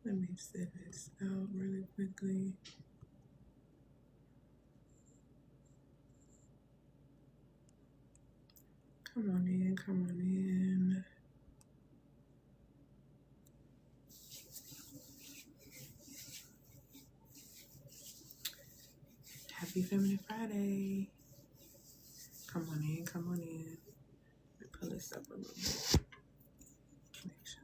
Let me set this out really quickly. Come on in, come on in. Happy Feminine Friday. Come on in, come on in. Let me pull this up a little bit. Make sure.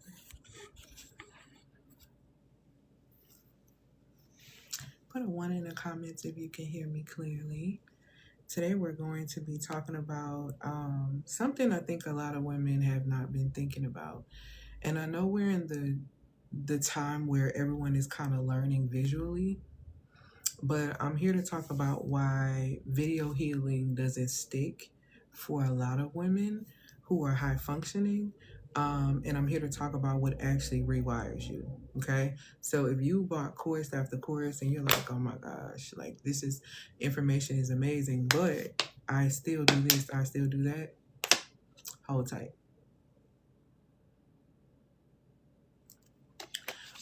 Put a 1 in the comments if you can hear me clearly. Today we're going to be talking about something I think a lot of women have not been thinking about. And I know we're in the time where everyone is kind of learning visually, but I'm here to talk about why video healing doesn't stick for a lot of women who are high functioning. And I'm here to talk about what actually rewires you. Okay. So if you bought course after course and you're like, oh my gosh, like information is amazing, but I still do this, I still do that, hold tight.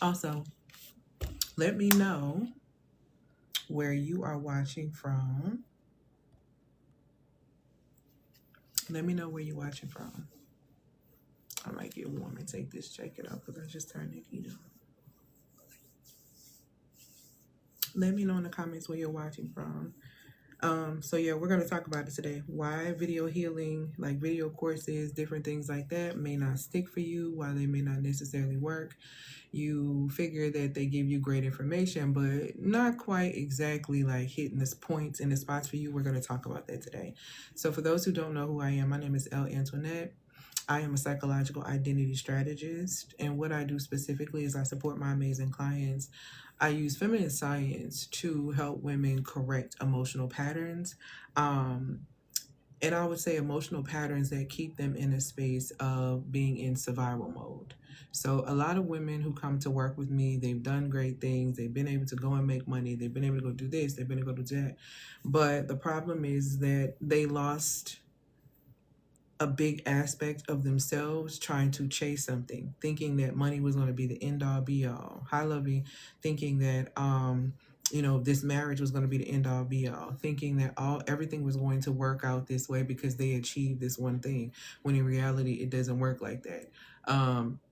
Also, let me know where you are watching from. Let me know where you're watching from. I might get warm and take this jacket off because I just turned the heat on. Let me know in the comments where you're watching from. So yeah, we're going to talk about it today. Why video healing, like video courses, different things like that may not stick for you, why they may not necessarily work. You figure that they give you great information, but not quite exactly like hitting the points and the spots for you. We're going to talk about that today. So for those who don't know who I am, my name is Elle Antoinette. I am a psychological identity strategist, and what I do specifically is I support my amazing clients. I use feminine science to help women correct emotional patterns. And I would say emotional patterns that keep them in a space of being in survival mode. So a lot of women who come to work with me, they've done great things. They've been able to go and make money. They've been able to go do this. They've been able to go do that. But the problem is that they lost a big aspect of themselves trying to chase something, thinking that money was going to be the end all be all. High loving, thinking that this marriage was going to be the end all be all, thinking that everything was going to work out this way because they achieved this one thing, when in reality it doesn't work like that.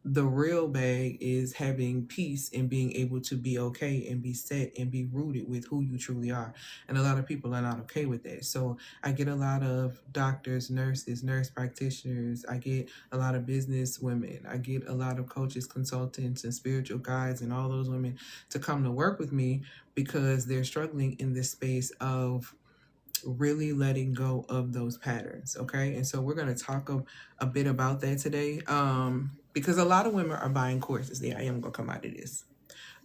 The real bag is having peace and being able to be okay and be set and be rooted with who you truly are. And a lot of people are not okay with that. So I get a lot of doctors, nurses, nurse practitioners. I get a lot of business women. I get a lot of coaches, consultants, and spiritual guides and all those women to come to work with me because they're struggling in this space of really letting go of those patterns. Okay. And so we're going to talk a bit about that today. Because a lot of women are buying courses. Yeah, I am going to come out of this.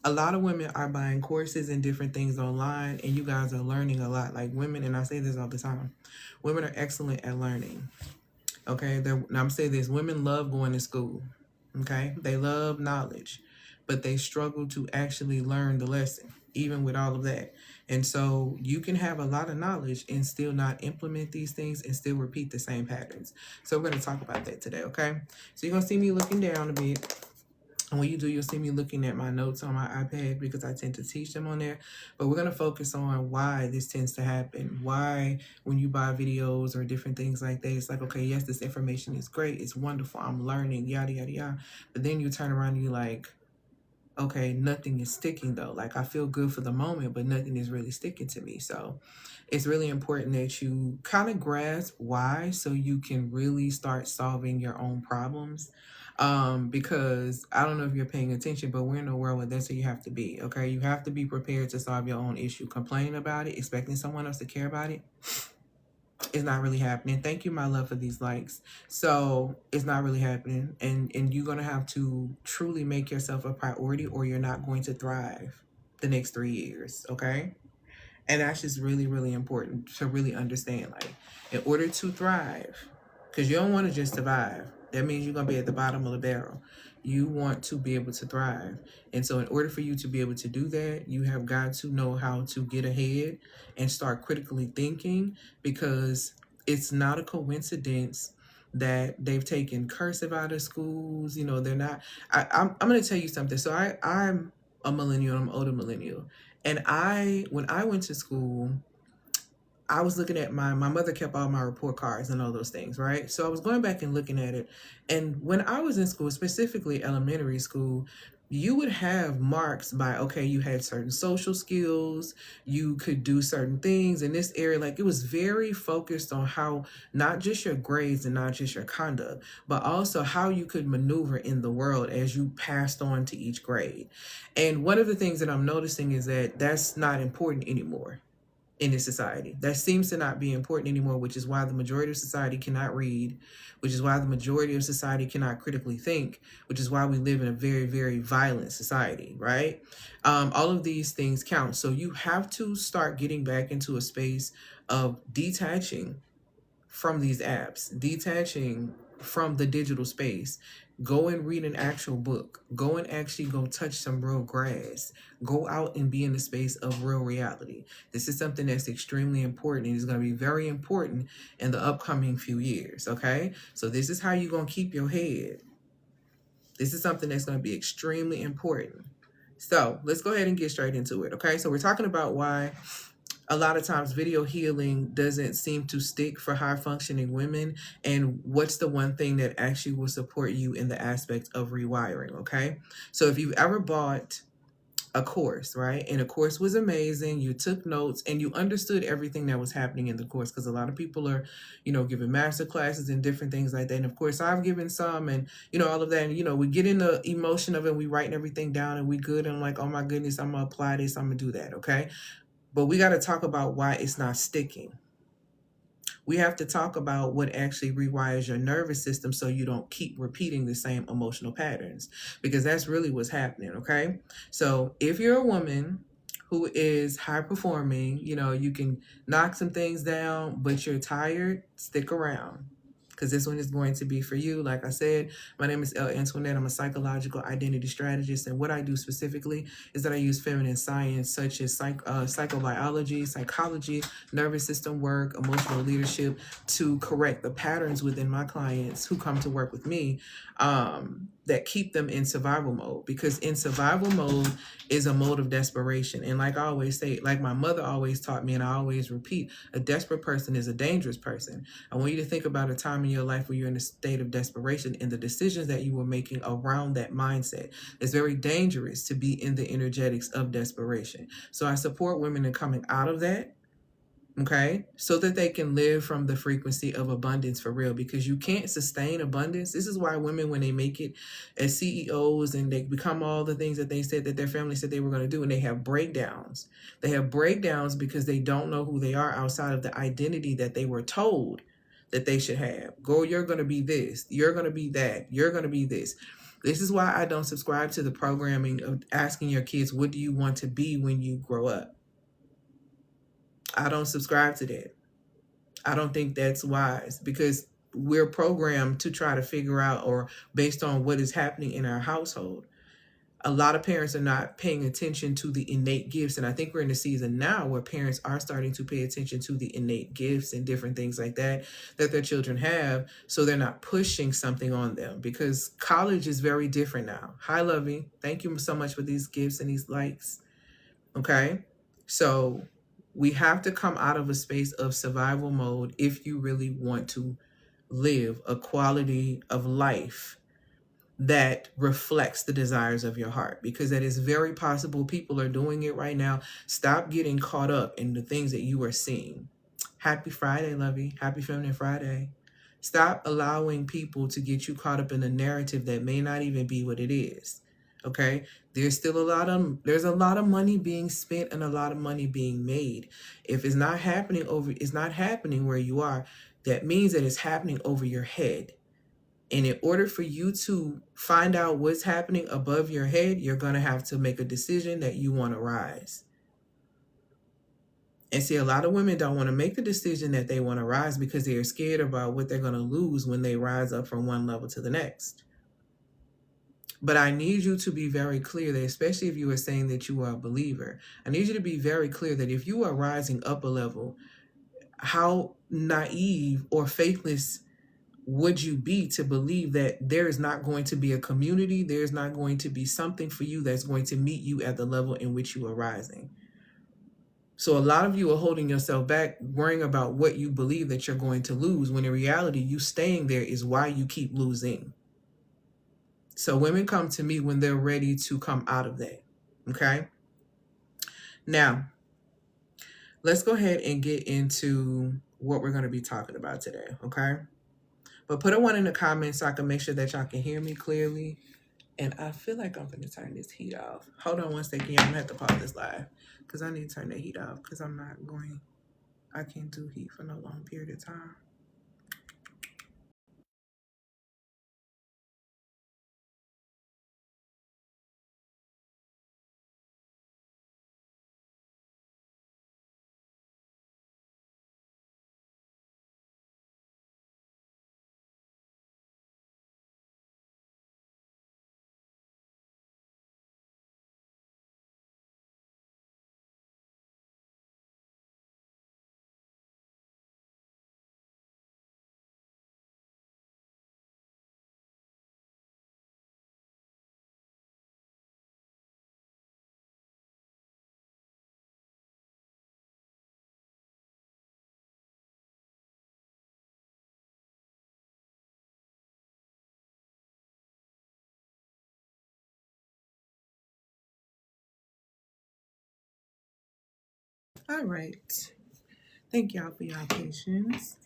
A lot of women are buying courses and different things online, and you guys are learning a lot. Like women, and I say this all the time, women are excellent at learning. Okay. I'm saying this, women love going to school. Okay. They love knowledge, but they struggle to actually learn the lesson, even with all of that. And so you can have a lot of knowledge and still not implement these things and still repeat the same patterns. So we're going to talk about that today, okay? So you're going to see me looking down a bit. And when you do, you'll see me looking at my notes on my iPad because I tend to teach them on there. But we're going to focus on why this tends to happen. Why when you buy videos or different things like that, it's like, okay, yes, this information is great. It's wonderful. I'm learning, yada, yada, yada. But then you turn around and you're like, okay, nothing is sticking though. Like I feel good for the moment, but nothing is really sticking to me. So it's really important that you kind of grasp why so you can really start solving your own problems. Because I don't know if you're paying attention, but we're in a world where that's who you have to be. Okay. You have to be prepared to solve your own issue. Complaining about it, expecting someone else to care about it, it's not really happening. Thank you, my love, for these likes. So it's not really happening. And you're going to have to truly make yourself a priority or you're not going to thrive the next 3 years. Okay. And that's just really, really important to really understand. Like in order to thrive, because you don't want to just survive. That means you're going to be at the bottom of the barrel. You want to be able to thrive. And so in order for you to be able to do that, you have got to know how to get ahead and start critically thinking, because it's not a coincidence that they've taken cursive out of schools. You know, they're not. I'm going to tell you something. So a millennial, I'm older millennial. And when I went to school, I was looking at my mother kept all my report cards and all those things, right? So I was going back and looking at it. And when I was in school, specifically elementary school, you would have marks by, okay, you had certain social skills, you could do certain things in this area. Like, it was very focused on how, not just your grades and not just your conduct, but also how you could maneuver in the world as you passed on to each grade. And one of the things that I'm noticing is that that's not important anymore in this society. That seems to not be important anymore, which is why the majority of society cannot read, which is why the majority of society cannot critically think, which is why we live in a very, very violent society, right? All of these things count. So you have to start getting back into a space of detaching from these apps, detaching from the digital space. Go and read an actual book. Go and actually go touch some real grass. Go out and be in the space of real reality. This is something that's extremely important and is going to be very important in the upcoming few years, okay? So this is how you're going to keep your head. This is something that's going to be extremely important. So let's go ahead and get straight into it, okay? So we're talking about why a lot of times video healing doesn't seem to stick for high functioning women, and what's the one thing that actually will support you in the aspect of rewiring, okay? So if you've ever bought a course, right, and a course was amazing, you took notes and you understood everything that was happening in the course, because a lot of people are, giving master classes and different things like that. And of course I've given some, and all of that, and we get in the emotion of it, we writing everything down and we good, and I'm like, oh my goodness, I'm gonna apply this, I'm gonna do that, okay? But we got to talk about why it's not sticking. We have to talk about what actually rewires your nervous system so you don't keep repeating the same emotional patterns, because that's really what's happening, okay? So if you're a woman who is high performing, you can knock some things down, but you're tired, stick around, because this one is going to be for you. Like I said, my name is Antoinette. I'm a psychological identity strategist, and what I do specifically is that I use feminine science such as psychobiology, psychology, nervous system work, emotional leadership to correct the patterns within my clients who come to work with me that keep them in survival mode. Because in survival mode is a mode of desperation. And like I always say, like my mother always taught me, and I always repeat, a desperate person is a dangerous person. I want you to think about a time in your life where you're in a state of desperation and the decisions that you were making around that mindset. It's very dangerous to be in the energetics of desperation. So I support women in coming out of that, okay, so that they can live from the frequency of abundance for real, because you can't sustain abundance. This is why women, when they make it as CEOs and they become all the things that they said that their family said they were going to do, and they have breakdowns. They have breakdowns because they don't know who they are outside of the identity that they were told that they should have. Girl, you're going to be this, you're going to be that, you're going to be this. This is why I don't subscribe to the programming of asking your kids, what do you want to be when you grow up? I don't subscribe to that. I don't think that's wise, because we're programmed to try to figure out, or based on what is happening in our household. A lot of parents are not paying attention to the innate gifts. And I think we're in a season now where parents are starting to pay attention to the innate gifts and different things like that their children have. So they're not pushing something on them, because college is very different now. Hi, Lovey. Thank you so much for these gifts and these likes. Okay. So we have to come out of a space of survival mode if you really want to live a quality of life that reflects the desires of your heart, because that is very possible. People are doing it right now. Stop getting caught up in the things that you are seeing. Happy Friday, Lovey. Happy Feminine Friday. Stop allowing people to get you caught up in a narrative that may not even be what it is. Okay, there's still there's a lot of money being spent and a lot of money being made. If it's not happening where you are, that means that it's happening over your head. And in order for you to find out what's happening above your head, you're going to have to make a decision that you want to rise. And see, a lot of women don't want to make the decision that they want to rise because they are scared about what they're going to lose when they rise up from one level to the next. But I need you to be very clear that, especially if you are saying that you are a believer, I need you to be very clear that if you are rising up a level, how naive or faithless would you be to believe that there is not going to be a community, there's not going to be something for you that's going to meet you at the level in which you are rising? So a lot of you are holding yourself back, worrying about what you believe that you're going to lose, when in reality, you staying there is why you keep losing. So women come to me when they're ready to come out of that. Okay. Now, let's go ahead and get into what we're going to be talking about today. Okay. But put a 1 in the comments so I can make sure that y'all can hear me clearly. And I feel like I'm going to turn this heat off. Hold on 1 second. I'm going to have to pause this live because I need to turn the heat off because I can't do heat for no long period of time. All right. Thank y'all for y'all patience.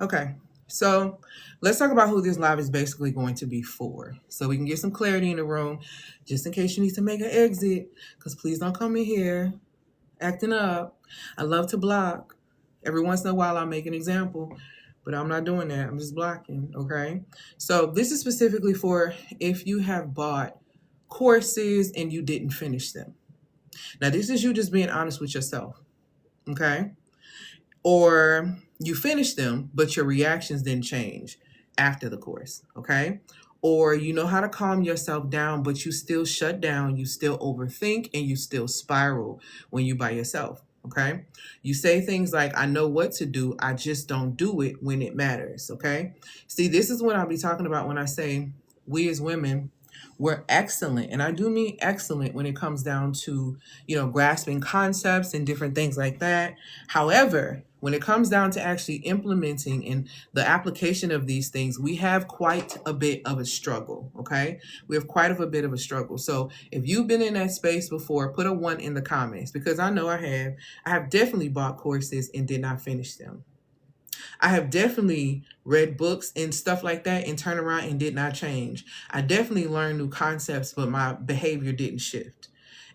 Okay. So let's talk about who this live is basically going to be for. So we can get some clarity in the room, just in case you need to make an exit. Because please don't come in here acting up. I love to block. Every once in a while I'll make an example, but I'm not doing that. I'm just blocking. Okay. So this is specifically for if you have bought courses and you didn't finish them. Now, this is you just being honest with yourself. Okay. Or you finished them, but your reactions didn't change after the course, okay? Or you know how to calm yourself down, but you still shut down, you still overthink, and you still spiral when you by yourself, okay? You say things like, I know what to do, I just don't do it when it matters, okay? See, this is what I'll be talking about when I say we as women, we're excellent, and I do mean excellent when it comes down to, grasping concepts and different things like that. However, when it comes down to actually implementing and the application of these things, we have quite a bit of a struggle, okay? We have quite of a bit of a struggle. So if you've been in that space before, put a 1 in the comments, because I know I have. I have definitely bought courses and did not finish them. I have definitely read books and stuff like that and turned around and did not change. I definitely learned new concepts, but my behavior didn't shift.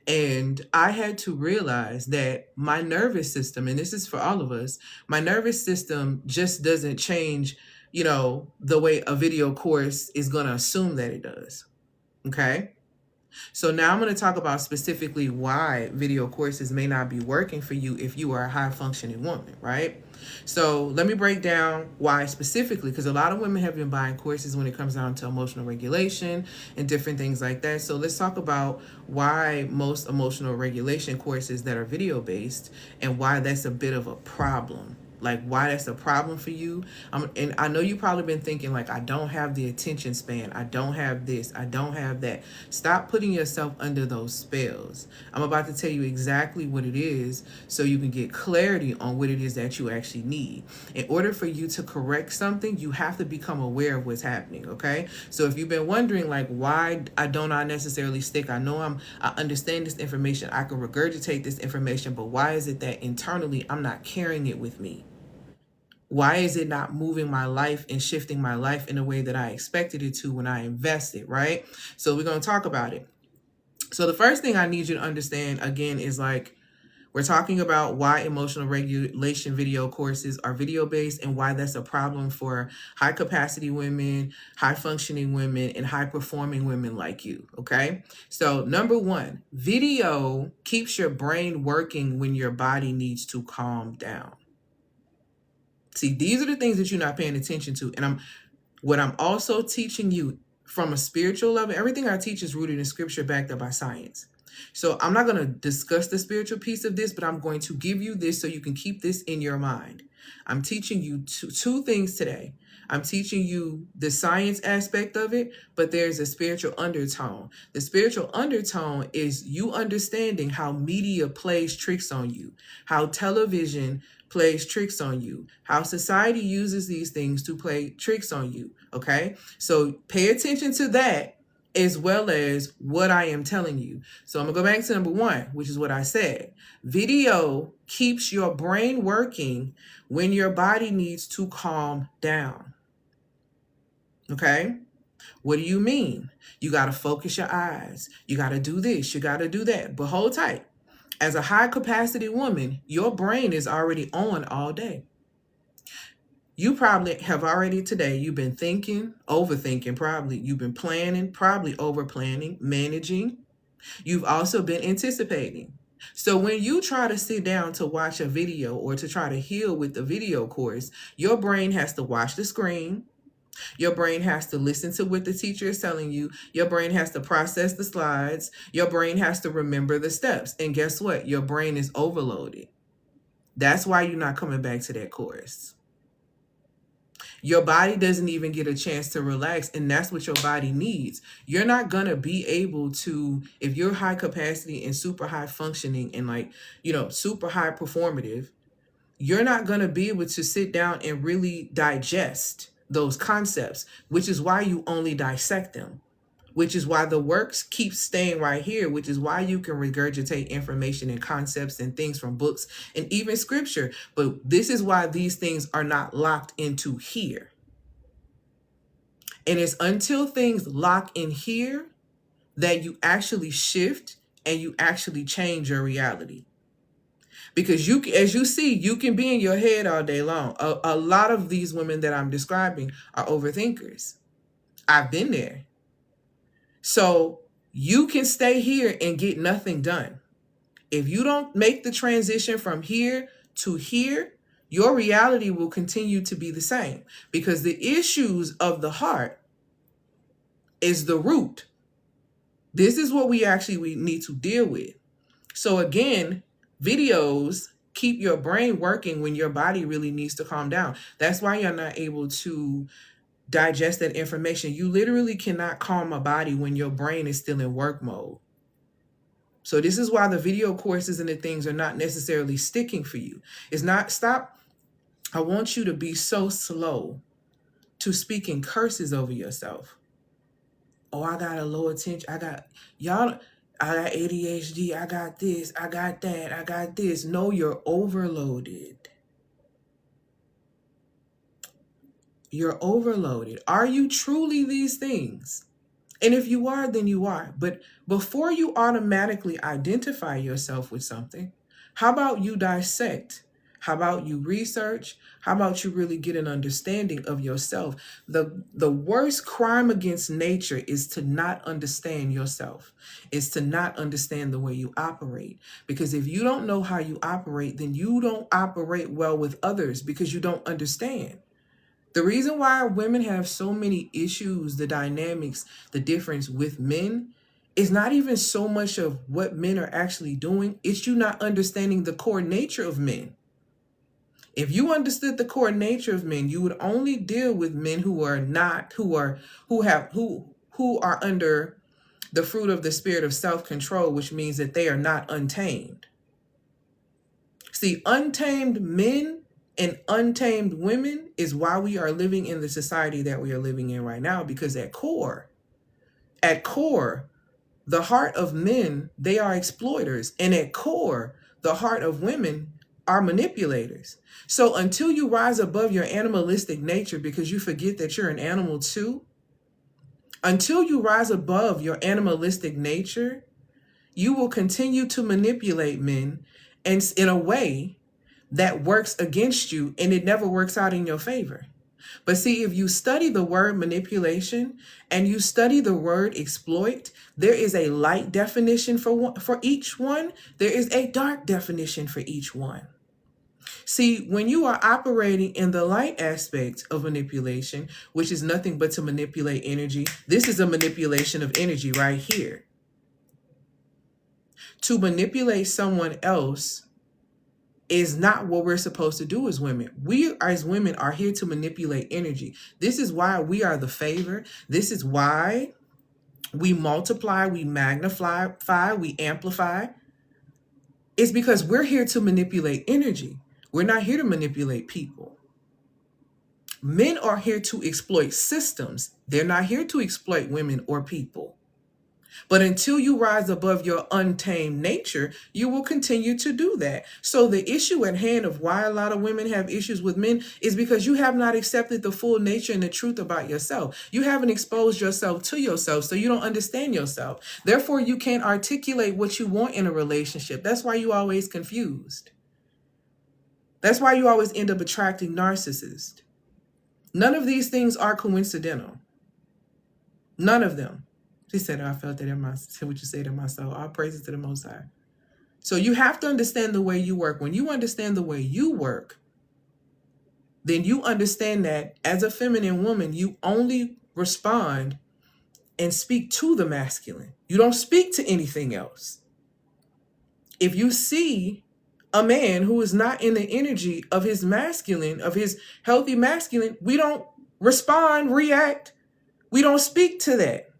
And I had to realize that my nervous system, and this is for all of us, my nervous system just doesn't change, the way a video course is going to assume that it does. Okay. So now I'm going to talk about specifically why video courses may not be working for you if you are a high functioning woman, right? So let me break down why specifically, because a lot of women have been buying courses when it comes down to emotional regulation and different things like that. So let's talk about why most emotional regulation courses that are video based and why that's a bit of a problem. Like why that's a problem for you. And I know you probably been thinking like, I don't have the attention span. I don't have this. I don't have that. Stop putting yourself under those spells. I'm about to tell you exactly what it is so you can get clarity on what it is that you actually need. In order for you to correct something, you have to become aware of what's happening, okay? So if you've been wondering like, why I don't necessarily stick, I know I understand this information. I can regurgitate this information, but why is it that internally I'm not carrying it with me? Why is it not moving my life and shifting my life in a way that I expected it to when I invested, right? So we're going to talk about it. So the first thing I need you to understand, again, is like, we're talking about why emotional regulation video courses are video-based and why that's a problem for high-capacity women, high-functioning women, and high-performing women like you, okay? So number 1, video keeps your brain working when your body needs to calm down. See, these are the things that you're not paying attention to. And what I'm also teaching you from a spiritual level, everything I teach is rooted in scripture backed up by science. So I'm not going to discuss the spiritual piece of this, but I'm going to give you this so you can keep this in your mind. I'm teaching you two things today. I'm teaching you the science aspect of it, but there's a spiritual undertone. The spiritual undertone is you understanding how media plays tricks on you, how television plays tricks on you, how society uses these things to play tricks on you. Okay? So pay attention to that as well as what I am telling you. So I'm gonna go back to number one, which is what I said. Video keeps your brain working when your body needs to calm down. Okay? What do you mean? You got to focus your eyes. You got to do this. You got to do that. But hold tight. As a high capacity woman, your brain is already on all day. You probably have already today, you've been thinking, overthinking probably. You've been planning, probably over planning, managing. You've also been anticipating. So when you try to sit down to watch a video or to try to heal with the video course, your brain has to watch the screen. Your brain has to listen to what the teacher is telling you. Your brain has to process the slides. Your brain has to remember the steps. And guess what? Your brain is overloaded. That's why you're not coming back to that course. Your body doesn't even get a chance to relax, and that's what your body needs. You're not going to be able to, if you're high capacity and super high functioning and super high performative, you're not going to be able to sit down and really digest those concepts, which is why you only dissect them, which is why the works keep staying right here, which is why you can regurgitate information and concepts and things from books and even scripture. But this is why these things are not locked into here. And it's until things lock in here that you actually shift and you actually change your reality. Because as you see, you can be in your head all day long. A lot of these women that I'm describing are overthinkers. I've been there. So you can stay here and get nothing done. If you don't make the transition from here to here, your reality will continue to be the same, because the issues of the heart is the root. This is what we need to deal with. So again, videos keep your brain working when your body really needs to calm down. That's why you're not able to digest that information. You literally cannot calm a body when your brain is still in work mode. So this is why the video courses and the things are not necessarily sticking for you. It's not, stop. I want you to be so slow to speaking curses over yourself. Oh, I got a low attention. I got ADHD. I got this. I got that. I got this. No, you're overloaded. You're overloaded. Are you truly these things? And if you are, then you are. But before you automatically identify yourself with something, how about you dissect? How about you research? How about you really get an understanding of yourself? The worst crime against nature is to not understand yourself, is to not understand the way you operate. Because if you don't know how you operate, then you don't operate well with others, because you don't understand. The reason why women have so many issues, the dynamics, the difference with men, is not even so much of what men are actually doing. It's you not understanding the core nature of men. If you understood the core nature of men, you would only deal with men who are under the fruit of the spirit of self-control, which means that they are not untamed. See, untamed men and untamed women is why we are living in the society that we are living in right now, because at core, the heart of men, they are exploiters. And at core, the heart of women are manipulators. So until you rise above your animalistic nature, because you forget that you're an animal too, until you rise above your animalistic nature, you will continue to manipulate men and in a way that works against you, and it never works out in your favor. But see, if you study the word manipulation and you study the word exploit, there is a light definition for each one. There is a dark definition for each one. See, when you are operating in the light aspect of manipulation, which is nothing but to manipulate energy, this is a manipulation of energy right here. To manipulate someone else is not what we're supposed to do as women. We as women are here to manipulate energy. This is why we are the favor. This is why we multiply, we magnify, we amplify. It's because we're here to manipulate energy. We're not here to manipulate people. Men are here to exploit systems. They're not here to exploit women or people. But until you rise above your untamed nature, you will continue to do that. So the issue at hand of why a lot of women have issues with men is because you have not accepted the full nature and the truth about yourself. You haven't exposed yourself to yourself, so you don't understand yourself. Therefore, you can't articulate what you want in a relationship. That's why you're always confused. That's why you always end up attracting narcissists. None of these things are coincidental. None of them. She said, I felt that in my, said what you said in my soul. All praises to the Most High. So you have to understand the way you work. When you understand the way you work, then you understand that as a feminine woman, you only respond and speak to the masculine. You don't speak to anything else. If you see a man who is not in the energy of his masculine, of his healthy masculine, we don't respond, react. We don't speak to that.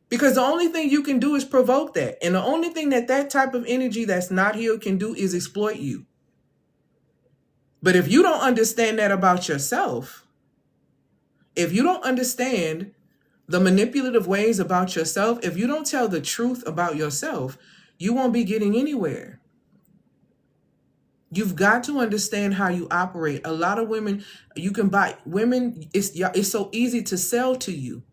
Because the only thing you can do is provoke that. And the only thing that that type of energy that's not healed can do is exploit you. But if you don't understand that about yourself, if you don't understand the manipulative ways about yourself, if you don't tell the truth about yourself, you won't be getting anywhere. You've got to understand how you operate. A lot of women, you can buy women, it's so easy to sell to you.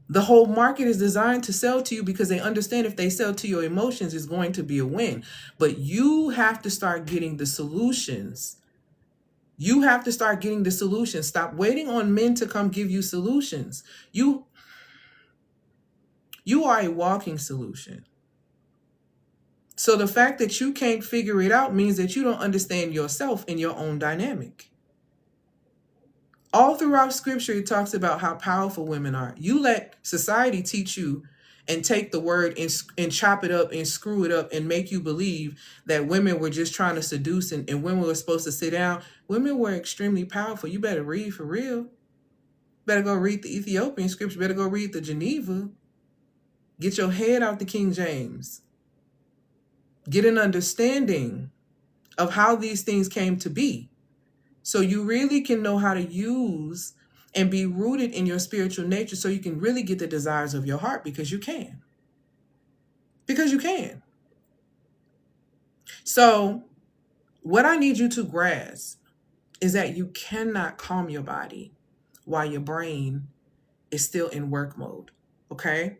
The whole market is designed to sell to you because they understand if they sell to your emotions, it's going to be a win. But you have to start getting the solutions. You have to start getting the solutions. Stop waiting on men to come give you solutions. You are a walking solution. So the fact that you can't figure it out means that you don't understand yourself and your own dynamic. All throughout scripture, it talks about how powerful women are. You let society teach you and take the word and chop it up and screw it up and make you believe that women were just trying to seduce and women were supposed to sit down. Women were extremely powerful. You better read for real. Better go read the Ethiopian scripture. Better go read the Geneva. Get your head out the King James. Get an understanding of how these things came to be. So you really can know how to use and be rooted in your spiritual nature so you can really get the desires of your heart because you can. Because you can. So what I need you to grasp is that you cannot calm your body while your brain is still in work mode. Okay?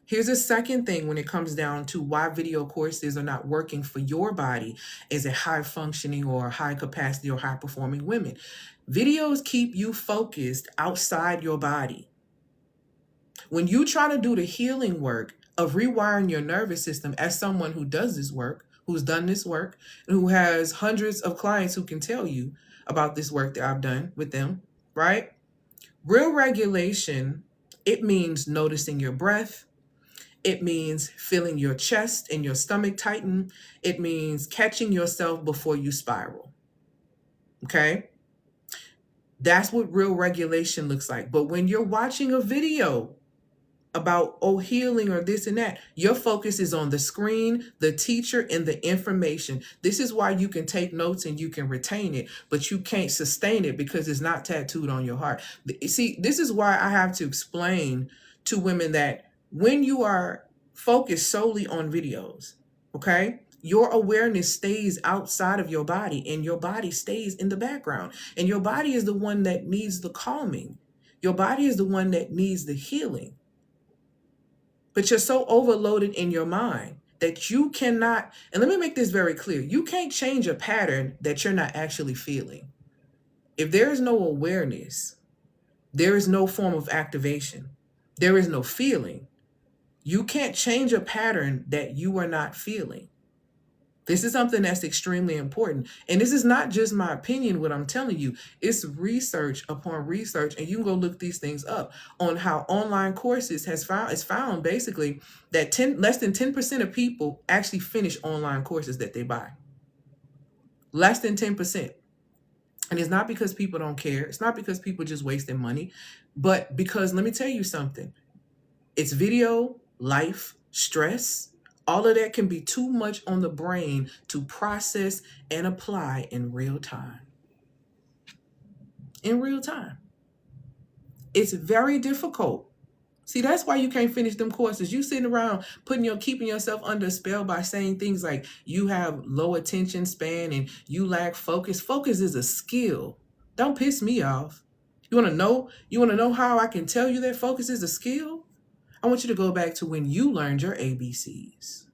Here's a second thing when it comes down to why video courses are not working for your body as a high functioning or high capacity or high performing women. Videos keep you focused outside your body. When you try to do the healing work of rewiring your nervous system as someone who does this work, who's done this work, and who has hundreds of clients who can tell you about this work that I've done with them, right? Real regulation, it means noticing your breath. It means feeling your chest and your stomach tighten. It means catching yourself before you spiral. Okay? That's what real regulation looks like. But when you're watching a video about healing or this and that, your focus is on the screen, the teacher, and the information. This is why you can take notes and you can retain it, but you can't sustain it because it's not tattooed on your heart. See, this is why I have to explain to women that when you are focused solely on videos, okay, your awareness stays outside of your body and your body stays in the background. And your body is the one that needs the calming. Your body is the one that needs the healing. But you're so overloaded in your mind that you cannot, and let me make this very clear, you can't change a pattern that you're not actually feeling. If there is no awareness, there is no form of activation. There is no feeling. You can't change a pattern that you are not feeling. This is something that's extremely important. And this is not just my opinion, what I'm telling you. It's research upon research, and you can go look these things up on how online courses it's found basically that less than 10% of people actually finish online courses that they buy. Less than 10%. And it's not because people don't care. It's not because people just wasting money, but because let me tell you something. It's video, life, stress. All of that can be too much on the brain to process and apply in real time. In real time. It's very difficult. See, that's why you can't finish them courses. You sitting around keeping yourself under a spell by saying things like you have low attention span and you lack focus. Focus is a skill. Don't piss me off. You want to know? You want to know how I can tell you that focus is a skill? I want you to go back to when you learned your ABCs.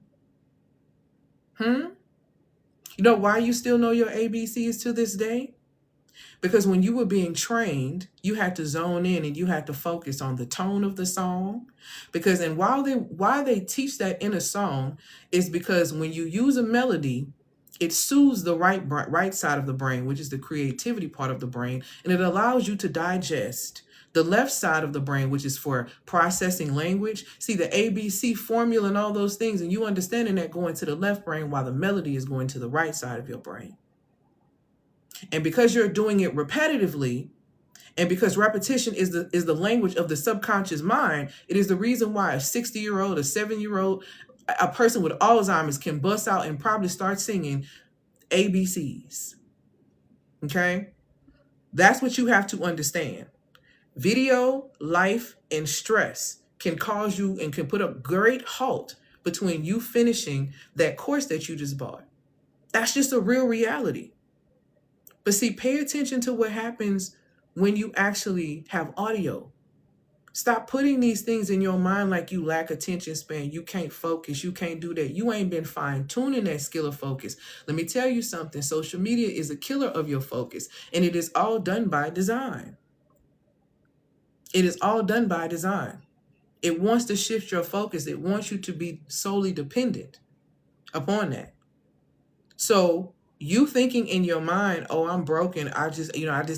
You know why you still know your ABCs to this day? Because when you were being trained, you had to zone in and you had to focus on the tone of the song. Because and why they teach that in a song is because when you use a melody, it soothes the right side of the brain, which is the creativity part of the brain, and it allows you to digest. The left side of the brain, which is for processing language, see the ABC formula and all those things, and you understanding that going to the left brain while the melody is going to the right side of your brain. And because you're doing it repetitively, and because repetition is the language of the subconscious mind, it is the reason why a 60-year-old, a 7-year-old, a person with Alzheimer's can bust out and probably start singing ABCs. Okay? That's what you have to understand. Video, life, and stress can cause you and can put a great halt between you finishing that course that you just bought. That's just a real reality. But see, pay attention to what happens when you actually have audio. Stop putting these things in your mind like you lack attention span. You can't focus. You can't do that. You ain't been fine-tuning that skill of focus. Let me tell you something. Social media is a killer of your focus, and it is all done by design. It is all done by design. It wants to shift your focus. It wants you to be solely dependent upon that. So you thinking in your mind, oh, I'm broken. I just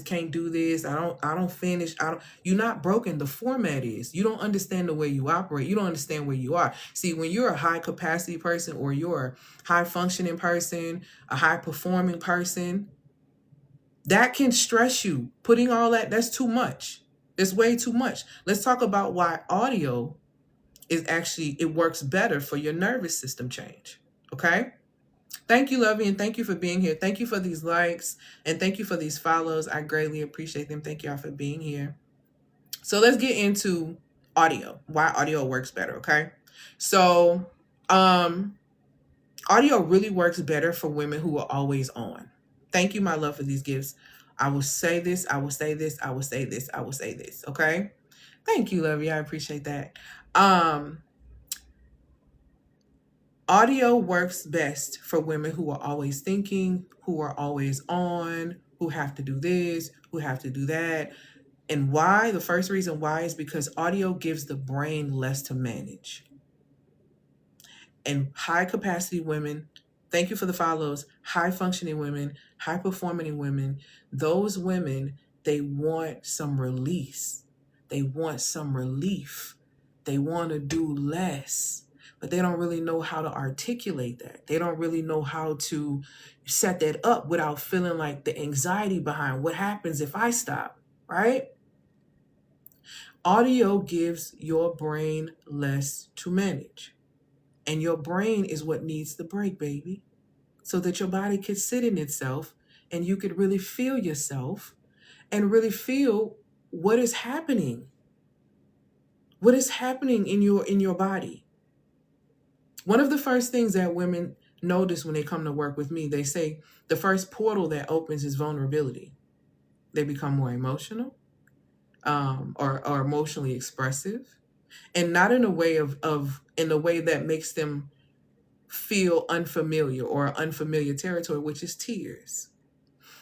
can't do this. I don't finish. You're not broken. The format is, you don't understand the way you operate. You don't understand where you are. See, when you're a high capacity person or you're a high functioning person, a high performing person, that can stress you. Putting all that's too much. It's way too much. Let's talk about why audio is actually, it works better for your nervous system change. Okay? Thank you, Lovey, and thank you for being here. Thank you for these likes, and thank you for these follows. I greatly appreciate them. Thank y'all for being here. So let's get into audio, why audio works better, okay? So audio really works better for women who are always on. Thank you, my love, for these gifts. I will say this, I will say this, I will say this, I will say this, okay? Thank you, Lovey. I appreciate that. Audio works best for women who are always thinking, who are always on, who have to do this, who have to do that. And why? The first reason why is because audio gives the brain less to manage. And high capacity women, thank you for the follows, high functioning women, high performing women, those women, they want some release. They want some relief. They want to do less, but they don't really know how to articulate that. They don't really know how to set that up without feeling like the anxiety behind what happens if I stop, right? Audio gives your brain less to manage. And your brain is what needs the break, baby, so that your body can sit in itself and you could really feel yourself and really feel what is happening. What is happening in your body? One of the first things that women notice when they come to work with me, they say the first portal that opens is vulnerability. They become more emotional or emotionally expressive, and not in a way in a way that makes them feel unfamiliar or unfamiliar territory, which is tears.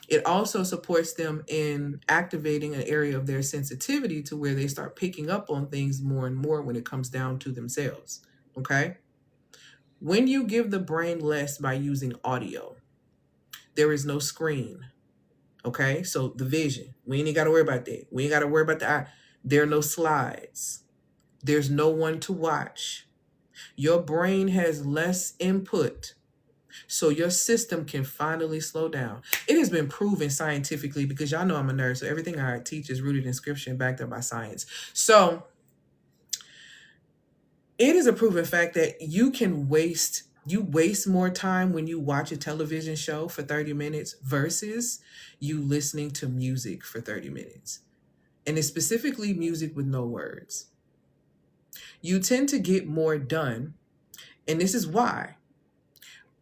It also supports them in activating an area of their sensitivity to where they start picking up on things more and more when it comes down to themselves. Okay? When you give the brain less by using audio, there is no screen. Okay? So the vision, we ain't got to worry about that. We ain't got to worry about the eye. There are no slides. There's no one to watch. Your brain has less input so your system can finally slow down. It has been proven scientifically, because y'all know I'm a nerd, so everything I teach is rooted in scripture and backed up by science. So it is a proven fact that you waste more time when you watch a television show for 30 minutes versus you listening to music for 30 minutes. And it's specifically music with no words. You tend to get more done. And this is why.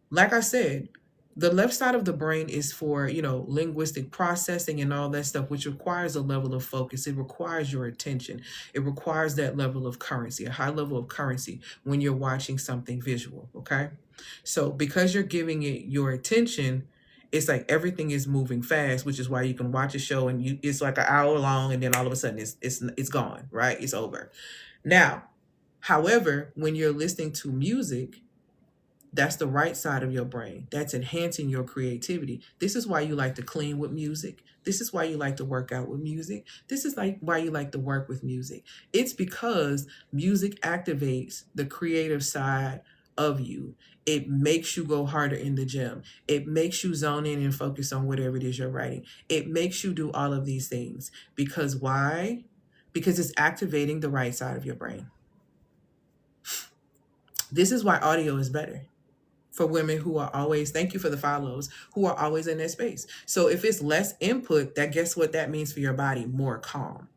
Like I said, the left side of the brain is for, linguistic processing and all that stuff, which requires a level of focus. It requires your attention. It requires that level of currency, a high level of currency when you're watching something visual, okay? So because you're giving it your attention, it's like everything is moving fast, which is why you can watch a show and it's like an hour long, and then all of a sudden it's gone, right? It's over. Now, however, when you're listening to music, that's the right side of your brain. That's enhancing your creativity. This is why you like to clean with music. This is why you like to work out with music. This is like why you like to work with music. It's because music activates the creative side of you. It makes you go harder in the gym. It makes you zone in and focus on whatever it is you're writing. It makes you do all of these things. Because why? Because it's activating the right side of your brain. This is why audio is better for women who are always, thank you for the follows, who are always in that space. So if it's less input, that guess what that means for your body? More calm.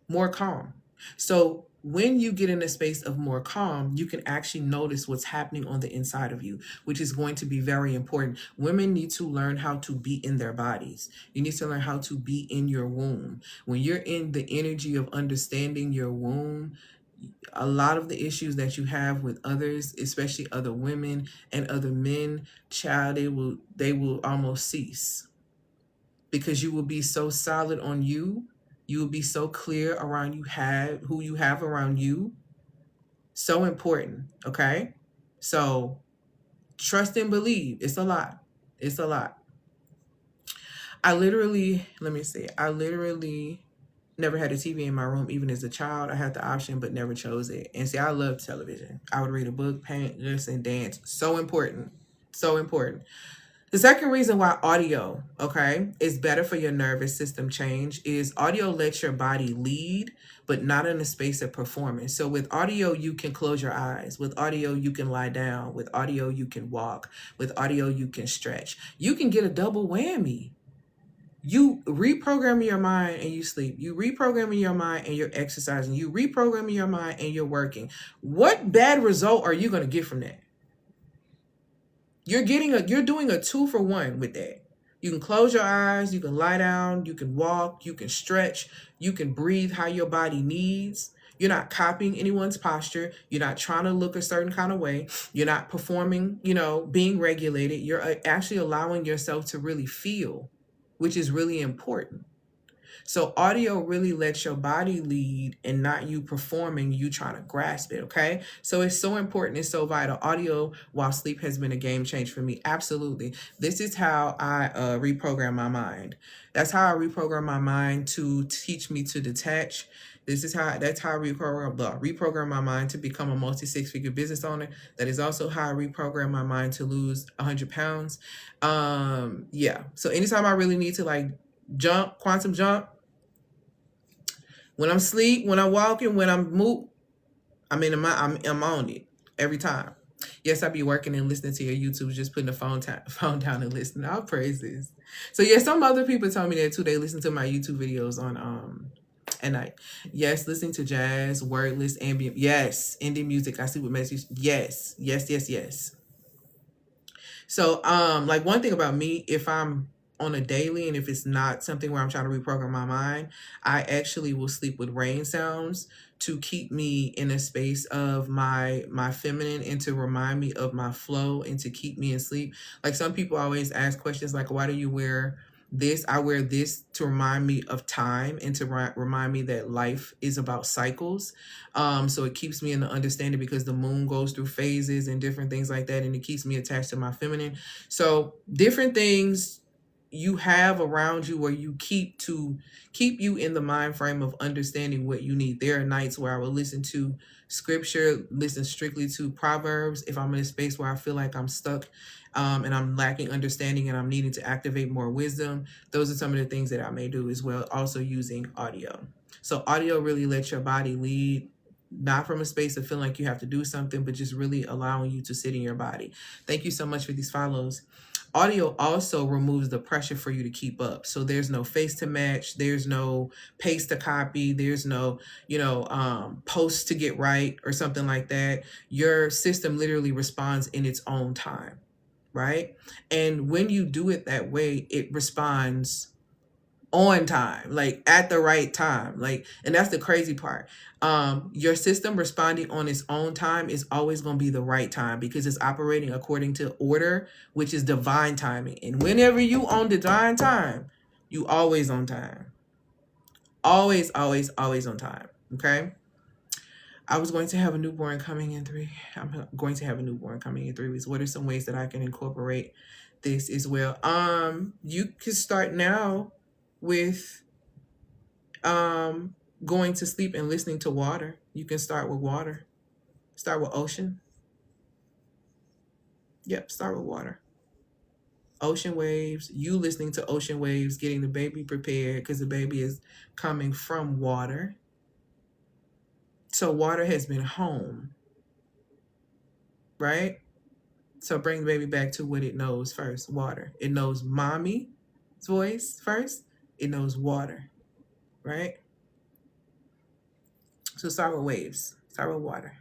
More calm. So when you get in a space of more calm, you can actually notice what's happening on the inside of you, which is going to be very important. Women need to learn how to be in their bodies. You need to learn how to be in your womb. When you're in the energy of understanding your womb, a lot of the issues that you have with others, especially other women and other men, child, they will almost cease, because you will be so solid on you. You will be so clear around who you have around you. So important. Okay. So trust and believe. It's a lot. It's a lot. I literally never had a TV in my room, even as a child. I had the option, but never chose it. And see, I love television. I would read a book, paint, listen, dance. So important. So important. The second reason why audio, okay, is better for your nervous system change is audio lets your body lead, but not in a space of performance. So with audio, you can close your eyes. With audio, you can lie down. With audio, you can walk. With audio, you can stretch. You can get a double whammy. You reprogram your mind and you sleep. You reprogram your mind and you're exercising. You reprogram your mind and you're working. What bad result are you going to get from that? You're doing a 2-for-1 with that. You can close your eyes, you can lie down, you can walk, you can stretch, you can breathe how your body needs. You're not copying anyone's posture. You're not trying to look a certain kind of way. You're not performing, being regulated. You're actually allowing yourself to really feel, which is really important. So audio really lets your body lead and not you performing, you trying to grasp it, okay? So it's so important, it's so vital. Audio while sleep has been a game changer for me. Absolutely. This is how I reprogram my mind. That's how I reprogram my mind to teach me to detach. That's how I reprogram my mind to become a multi-6-figure business owner. That is also how I reprogram my mind to lose 100 pounds. Yeah. So anytime I really need to quantum jump, when I'm asleep, when I'm walking, when I'm moving, I'm on it every time. Yes, I be working and listening to your YouTube, just putting the phone down and listening. I'll praise this. So yeah, some other people told me that too. They listen to my YouTube videos on at night. Yes, listening to jazz, wordless, ambient. Yes, indie music. I sleep with messages. Yes. So one thing about me, if I'm on a daily and if it's not something where I'm trying to reprogram my mind, I actually will sleep with rain sounds to keep me in a space of my feminine and to remind me of my flow and to keep me in sleep. Like some people always ask questions like, why do you wear this? I wear this to remind me of time and to remind me that life is about cycles. So it keeps me in the understanding, because the moon goes through phases and different things like that, and it keeps me attached to my feminine. So different things you have around you, where you keep you in the mind frame of understanding what you need. There are nights where I will listen to scripture, listen strictly to Proverbs if I'm in a space where I feel like I'm stuck, and I'm lacking understanding and I'm needing to activate more wisdom. Those are some of the things that I may do as well, also using audio. So audio really lets your body lead, not from a space of feeling like you have to do something, but just really allowing you to sit in your body. Thank you so much for these follows. Audio also removes the pressure for you to keep up. So there's no face to match, there's no paste to copy, there's no, post to get right or something like that. Your system literally responds in its own time, right? And when you do it that way, it responds on time, like at the right time. Like, and that's the crazy part. Your system responding on its own time is always going to be the right time, because it's operating according to order, which is divine timing. And whenever you on divine time, you always on time. Always, always, always on time. Okay. I was going to have a newborn coming in 3. I'm going to have a newborn coming in 3 weeks. What are some ways that I can incorporate this as well? You can start now with going to sleep and listening to water. You can start with water. Start with ocean. Yep, start with water. Ocean waves, you listening to ocean waves, getting the baby prepared, because the baby is coming from water. So water has been home, right? So bring the baby back to what it knows first, water. It knows mommy's voice first. It knows water, right? So start with waves. Start with water.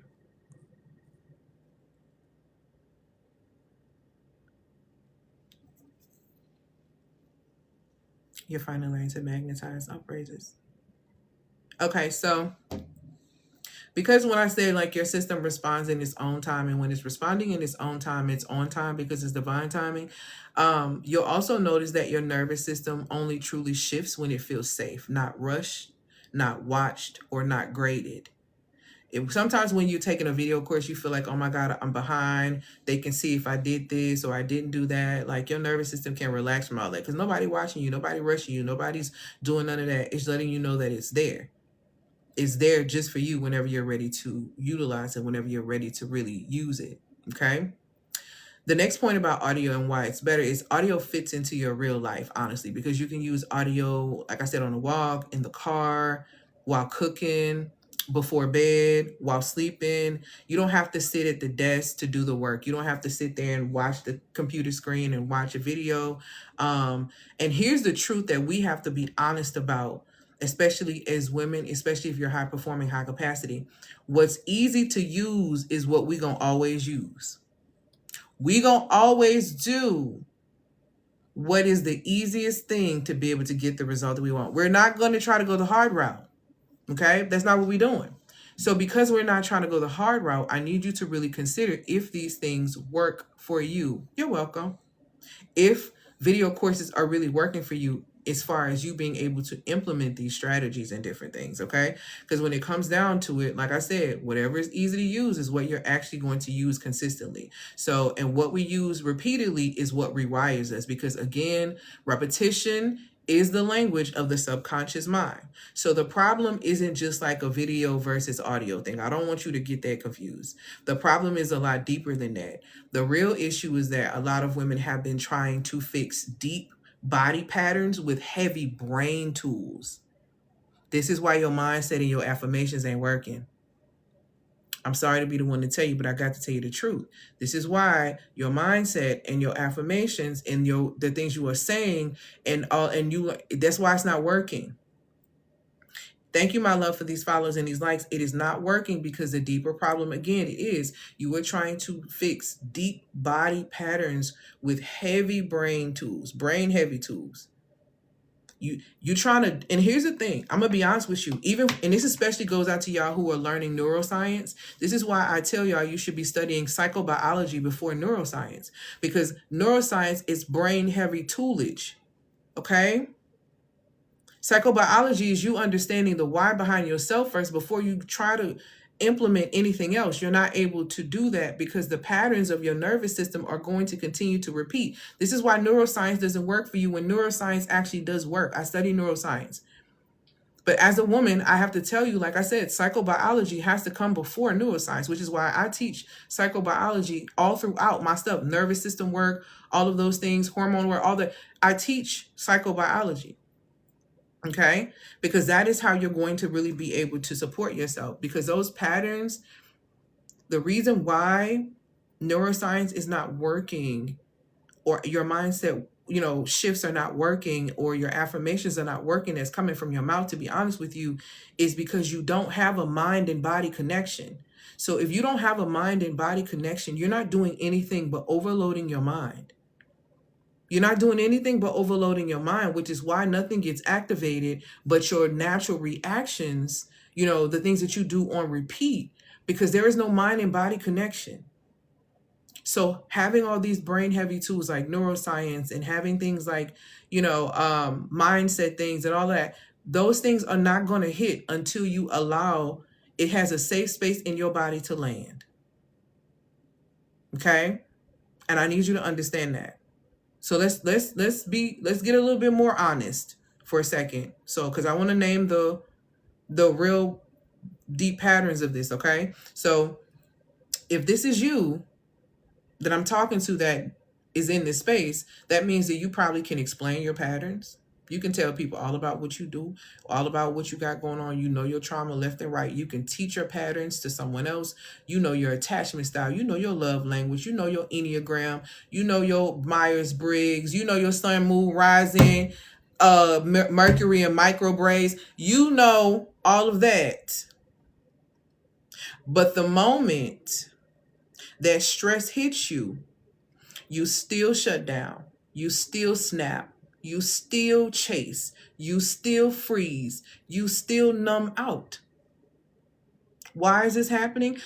You're finally learning to magnetize upgrades. Okay, so because when I say like your system responds in its own time, and when it's responding in its own time, it's on time because it's divine timing. You'll also notice that your nervous system only truly shifts when it feels safe, not rushed, not watched, or not graded. Sometimes when you're taking a video course, you feel like, oh my God, I'm behind. They can see if I did this or I didn't do that. Like, your nervous system can relax from all that, because nobody watching you, nobody rushing you, nobody's doing none of that. It's letting you know that it's there. It's there just for you whenever you're ready to utilize it, whenever you're ready to really use it. Okay. The next point about audio and why it's better is audio fits into your real life, honestly, because you can use audio, like I said, on the walk, in the car, while cooking, before bed, while sleeping. You don't have to sit at the desk to do the work. You don't have to sit there and watch the computer screen and watch a video. And here's the truth that we have to be honest about, especially as women, especially if you're high performing, high capacity. What's easy to use is what we gonna always use. We gonna always do what is the easiest thing to be able to get the result that we want. We're not going to try to go the hard route. Okay, that's not what we're doing. So because we're not trying to go the hard route, I need you to really consider if these things work for you. You're welcome. If video courses are really working for you, as far as you being able to implement these strategies and different things, okay? Because when it comes down to it, like I said, whatever is easy to use is what you're actually going to use consistently. So, and what we use repeatedly is what rewires us, because again, repetition is the language of the subconscious mind. So the problem isn't just like a video versus audio thing. I don't want you to get that confused. The problem is a lot deeper than that. The real issue is that a lot of women have been trying to fix deep body patterns with heavy brain tools. This is why your mindset and your affirmations ain't working. I'm sorry to be the one to tell you, but I got to tell you the truth. This is why your mindset and your affirmations and the things you are saying that's why it's not working. Thank you, my love, for these follows and these likes. It is not working because the deeper problem, again, is you are trying to fix deep body patterns with heavy brain tools, brain heavy tools. You trying to, and here's the thing, I'm gonna be honest with you, and this especially goes out to y'all who are learning neuroscience. This is why I tell y'all you should be studying psychobiology before neuroscience, because neuroscience is brain heavy toolage. Okay. Psychobiology is you understanding the why behind yourself first before you try to implement anything else. You're not able to do that because the patterns of your nervous system are going to continue to repeat. This is why neuroscience doesn't work for you when neuroscience actually does work. I study neuroscience. But as a woman, I have to tell you, like I said, psychobiology has to come before neuroscience, which is why I teach psychobiology all throughout my stuff, nervous system work, all of those things, hormone work, all that. I teach psychobiology. Okay, because that is how you're going to really be able to support yourself, because those patterns, the reason why neuroscience is not working, or your mindset, shifts are not working, or your affirmations are not working that's coming from your mouth, to be honest with you, is because you don't have a mind and body connection. So if you don't have a mind and body connection, you're not doing anything but overloading your mind. You're not doing anything but overloading your mind, which is why nothing gets activated but your natural reactions, the things that you do on repeat, because there is no mind and body connection. So having all these brain heavy tools like neuroscience and having things like, mindset things and all that, those things are not going to hit until you allow it has a safe space in your body to land. Okay? And I need you to understand that. So let's get a little bit more honest for a second. So, because I want to name the real deep patterns of this, okay? So if this is you that I'm talking to that is in this space, that means that you probably can explain your patterns. You can tell people all about what you do, all about what you got going on. You know your trauma left and right. You can teach your patterns to someone else. You know your attachment style. You know your love language. You know your Enneagram. You know your Myers-Briggs. You know your sun, moon, rising, Mercury and microbraids. You know all of that. But the moment that stress hits you, you still shut down. You still snap. You still chase. You still freeze. You still numb out. Why is this happening?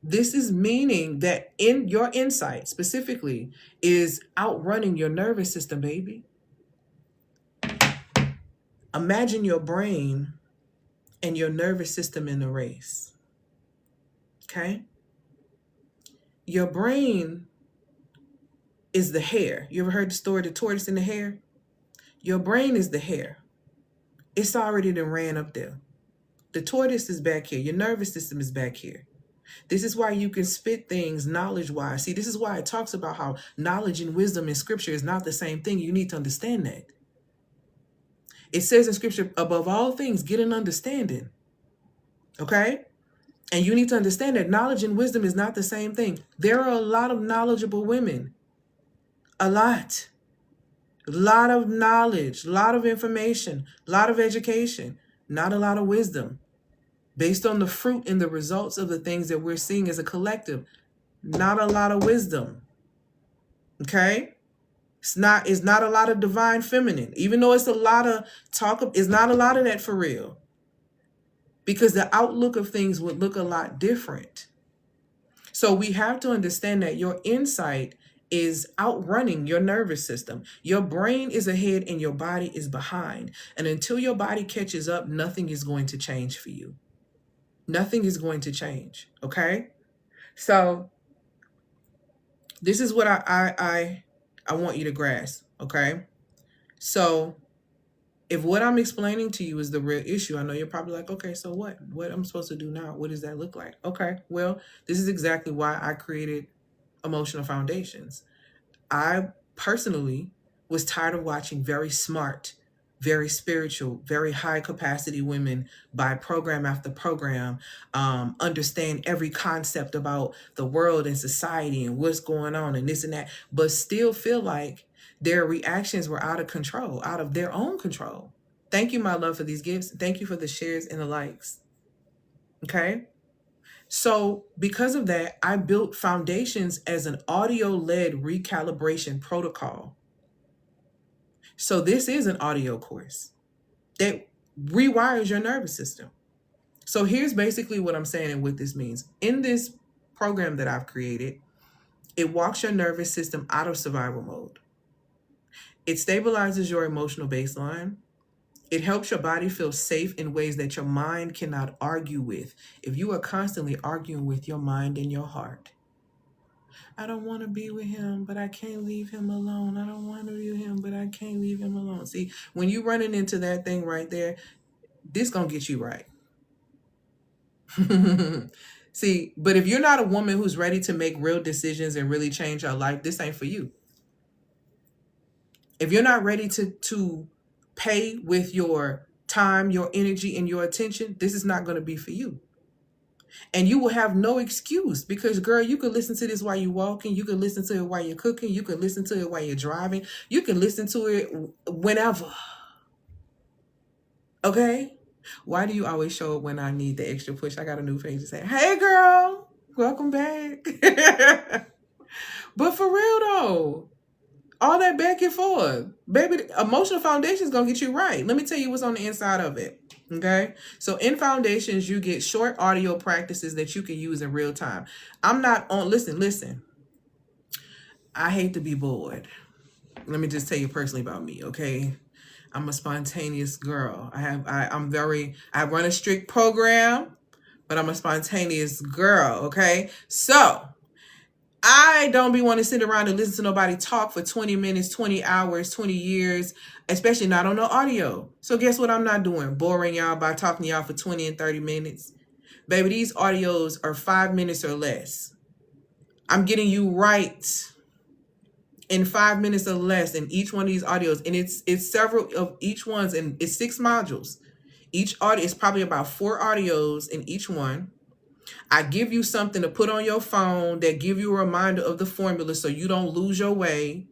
This is meaning that in your insight specifically is outrunning your nervous system, baby. Imagine your brain and your nervous system in the race. Okay? Your brain is the hare. You ever heard the story, the tortoise and the hare? Your brain is the hare. It's already done ran up there. The tortoise is back here. Your nervous system is back here. This is why you can spit things knowledge-wise. See, this is why it talks about how knowledge and wisdom in scripture is not the same thing. You need to understand that. It says in scripture, above all things, get an understanding. Okay? And you need to understand that knowledge and wisdom is not the same thing. There are a lot of knowledgeable women. A lot of knowledge, a lot of information, a lot of education, not a lot of wisdom. Based on the fruit and the results of the things that we're seeing as a collective, not a lot of wisdom. Okay? It's not a lot of divine feminine. Even though it's a lot of talk, it's not a lot of that for real. Because the outlook of things would look a lot different. So we have to understand that your insight is outrunning your nervous system. Your brain is ahead and your body is behind. And until your body catches up, nothing is going to change for you. Nothing is going to change. Okay? So this is what I want you to grasp. Okay? So if what I'm explaining to you is the real issue, I know you're probably like, okay, so what? What am I supposed to do now? What does that look like? Okay, well, this is exactly why I created Emotional Foundations. I personally was tired of watching very smart, very spiritual, very high capacity women by program after program, understand every concept about the world and society and what's going on and this and that, but still feel like their reactions were out of control, out of their own control. Thank you, my love, for these gifts. Thank you for the shares and the likes. Okay? So because of that, I built Foundations as an audio-led recalibration protocol. So this is an audio course that rewires your nervous system. So here's basically what I'm saying and what this means. In this program that I've created, it walks your nervous system out of survival mode. It stabilizes your emotional baseline. It helps your body feel safe in ways that your mind cannot argue with. If you are constantly arguing with your mind and your heart, I don't want to be with him, but I can't leave him alone. I don't want to be with him, but I can't leave him alone. See, when you running into that thing right there, this gonna get you right. See, but if you're not a woman who's ready to make real decisions and really change her life, this ain't for you. If you're not ready to pay with your time, your energy, and your attention, this is not going to be for you. And you will have no excuse because, girl, you could listen to this while you're walking. You could listen to it while you're cooking. You could listen to it while you're driving. You can listen to it whenever. Okay? Why do you always show up when I need the extra push? I got a new page to say, hey, girl, welcome back. But for real, though, all that back and forth, baby, emotional foundation is going to get you right. Let me tell you what's on the inside of it. Okay. So in foundations, you get short audio practices that you can use in real time. I'm not on, listen. I hate to be bored. Let me just tell you personally about me. Okay. I'm a spontaneous girl. I run a strict program, but I'm a spontaneous girl. Okay. So I don't be wanting to sit around and listen to nobody talk for 20 minutes, 20 hours, 20 years, especially not on no audio. So guess what I'm not doing? Boring y'all by talking to y'all for 20 and 30 minutes. Baby, these audios are 5 minutes or less. I'm getting you right in 5 minutes or less in each one of these audios. And it's several of each ones, and it's 6 modules. Each audio is probably about 4 audios in each one. I give you something to put on your phone that give you a reminder of the formula so you don't lose your way.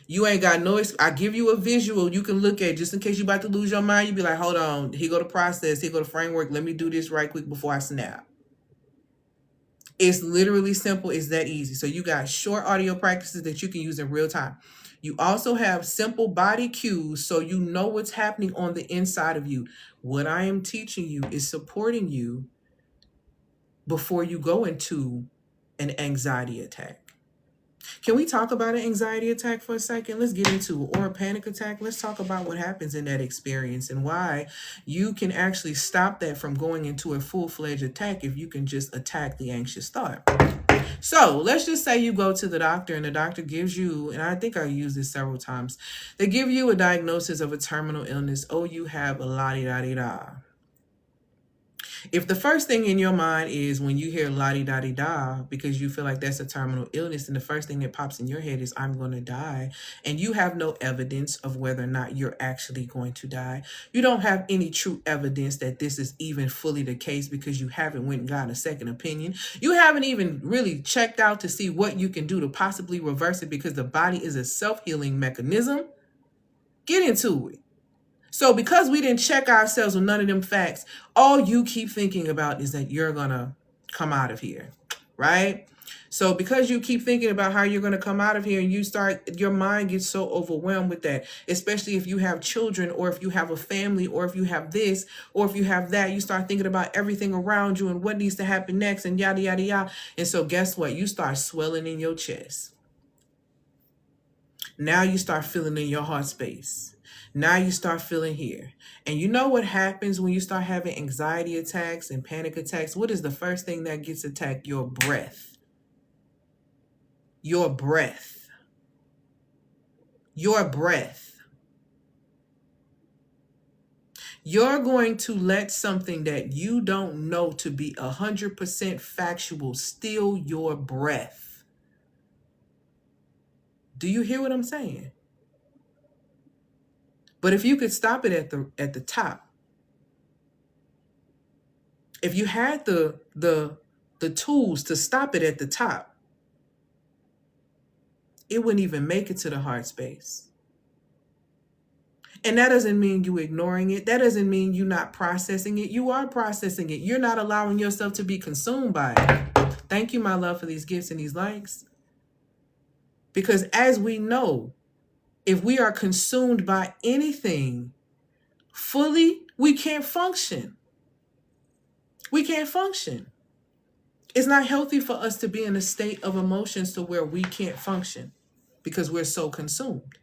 You ain't got no, I give you a visual you can look at just in case you about to lose your mind. You be like, hold on, here go the process, here go the framework. Let me do this right quick before I snap. It's literally simple. It's that easy. So you got short audio practices that you can use in real time. You also have simple body cues so you know what's happening on the inside of you. What I am teaching you is supporting you before you go into an anxiety attack. Can we talk about an anxiety attack for a second? Let's get into it. Or a panic attack. Let's talk about what happens in that experience and why you can actually stop that from going into a full-fledged attack if you can just attack the anxious thought. So let's just say you go to the doctor and the doctor gives you, and I think I used this several times, they give you a diagnosis of a terminal illness. Oh, you have a la-di-da-di-da. If the first thing in your mind is when you hear la-di-da-di-da because you feel like that's a terminal illness, and the first thing that pops in your head is I'm going to die, and you have no evidence of whether or not you're actually going to die. You don't have any true evidence that this is even fully the case because you haven't went and gotten a second opinion. You haven't even really checked out to see what you can do to possibly reverse it because the body is a self-healing mechanism. Get into it. So because we didn't check ourselves with none of them facts, all you keep thinking about is that you're going to come out of here, right? So because you keep thinking about how you're going to come out of here and your mind gets so overwhelmed with that, especially if you have children or if you have a family or if you have this or if you have that, you start thinking about everything around you and what needs to happen next and yada, yada, yada. And so guess what? You start swelling in your chest. Now you start feeling in your heart space. Now you start feeling here. And you know what happens when you start having anxiety attacks and panic attacks? What is the first thing that gets attacked? Your breath. Your breath. Your breath. You're going to let something that you don't know to be 100% factual steal your breath. Do you hear what I'm saying? But if you could stop it at the top, if you had the tools to stop it at the top, it wouldn't even make it to the heart space. And that doesn't mean you ignoring it. That doesn't mean you not processing it. You are processing it. You're not allowing yourself to be consumed by it. Thank you, my love, for these gifts and these likes. Because as we know, if we are consumed by anything fully, we can't function. We can't function. It's not healthy for us to be in a state of emotions to where we can't function because we're so consumed.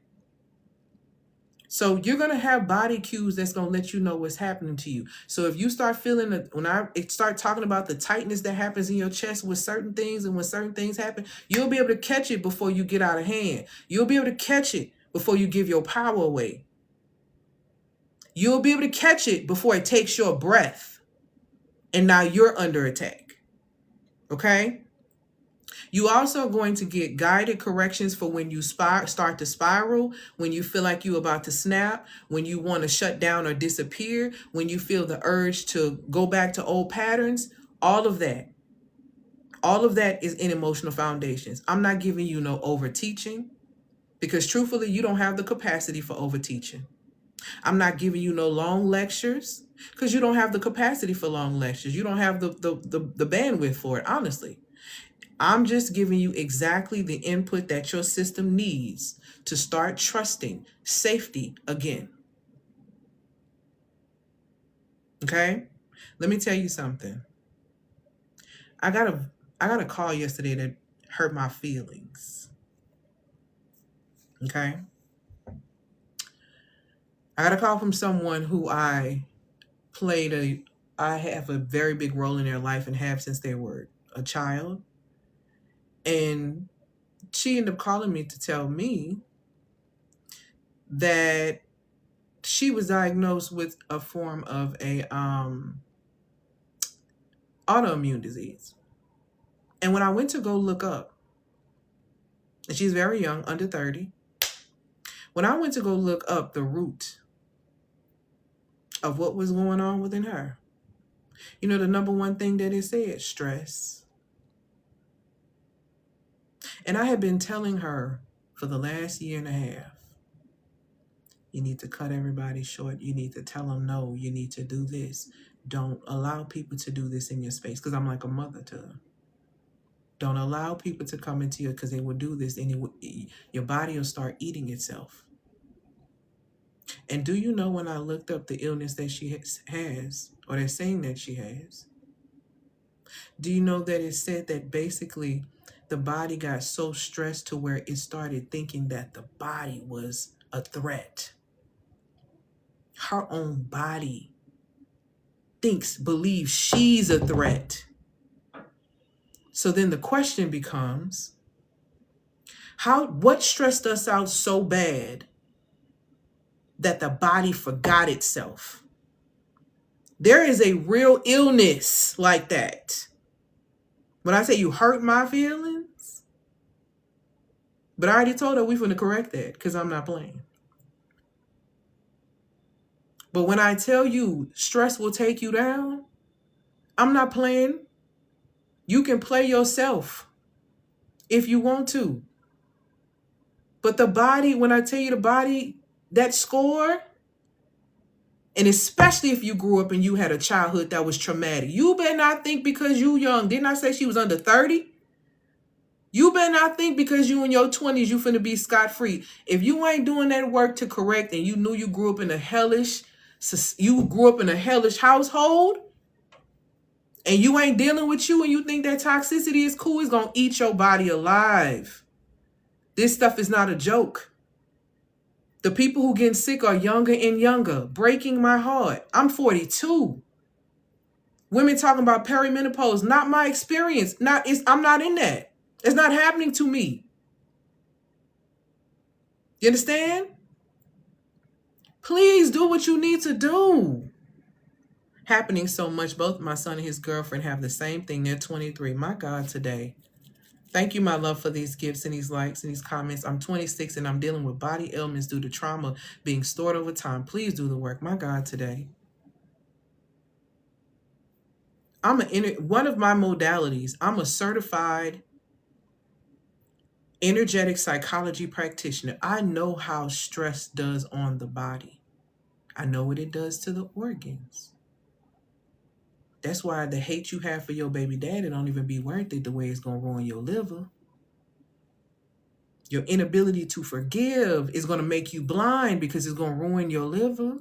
So you're going to have body cues that's going to let you know what's happening to you. So if you start feeling it, when I start talking about the tightness that happens in your chest with certain things, and when certain things happen, you'll be able to catch it before you get out of hand. You'll be able to catch it before you give your power away. You'll be able to catch it before it takes your breath. And now you're under attack. Okay? You also are going to get guided corrections for when you start to spiral, when you feel like you're about to snap, when you want to shut down or disappear, when you feel the urge to go back to old patterns. All of that is in emotional foundations. I'm not giving you no over teaching, because truthfully, you don't have the capacity for over teaching. I'm not giving you no long lectures, because you don't have the capacity for long lectures. You don't have the bandwidth for it, honestly. I'm just giving you exactly the input that your system needs to start trusting safety again. Okay? Let me tell you something. I got a call yesterday that hurt my feelings. Okay? I got a call from someone who I have a very big role in their life and have since they were a child. And she ended up calling me to tell me that she was diagnosed with a form of a autoimmune disease. And when I went to go look up, and she's very young, under 30, when I went to go look up the root of what was going on within her, you know, the number one thing that it said, stress. And I had been telling her for the last year and a half, you need to cut everybody short. You need to tell them no. You need to do this. Don't allow people to do this in your space, because I'm like a mother to them. Don't allow people to come into you, because they will do this, and your body will start eating itself. And do you know, when I looked up the illness that she has, or they're saying that she has, do you know that it said that basically the body got so stressed to where it started thinking that the body was a threat? Her own body believes she's a threat. So then the question becomes, what stressed us out so bad that the body forgot itself? There is a real illness like that. When I say you hurt my feelings, but I already told her we're going to correct that, because I'm not playing. But when I tell you stress will take you down, I'm not playing. You can play yourself if you want to. But the body, when I tell you the body, that score, and especially if you grew up and you had a childhood that was traumatic, you better not think because you young. Didn't I say she was under 30? You better not think because you in your 20s, you finna be scot-free. If you ain't doing that work to correct, and you knew you grew up in a hellish household, and you ain't dealing with you, and you think that toxicity is cool, it's gonna eat your body alive. This stuff is not a joke. The people who getting sick are younger and younger, breaking my heart. I'm 42. Women talking about perimenopause, not my experience. I'm not in that. It's not happening to me. You understand? Please do what you need to do. Happening so much. Both my son and his girlfriend have the same thing. They're 23. My God, today. Thank you, my love, for these gifts and these likes and these comments. I'm 26 and I'm dealing with body ailments due to trauma being stored over time. Please do the work. My God, today. One of my modalities, I'm a certified energetic psychology practitioner. I know how stress does on the body. I know what it does to the organs. That's why the hate you have for your baby daddy don't even be worth it, the way it's going to ruin your liver. Your inability to forgive is going to make you blind, because it's going to ruin your liver.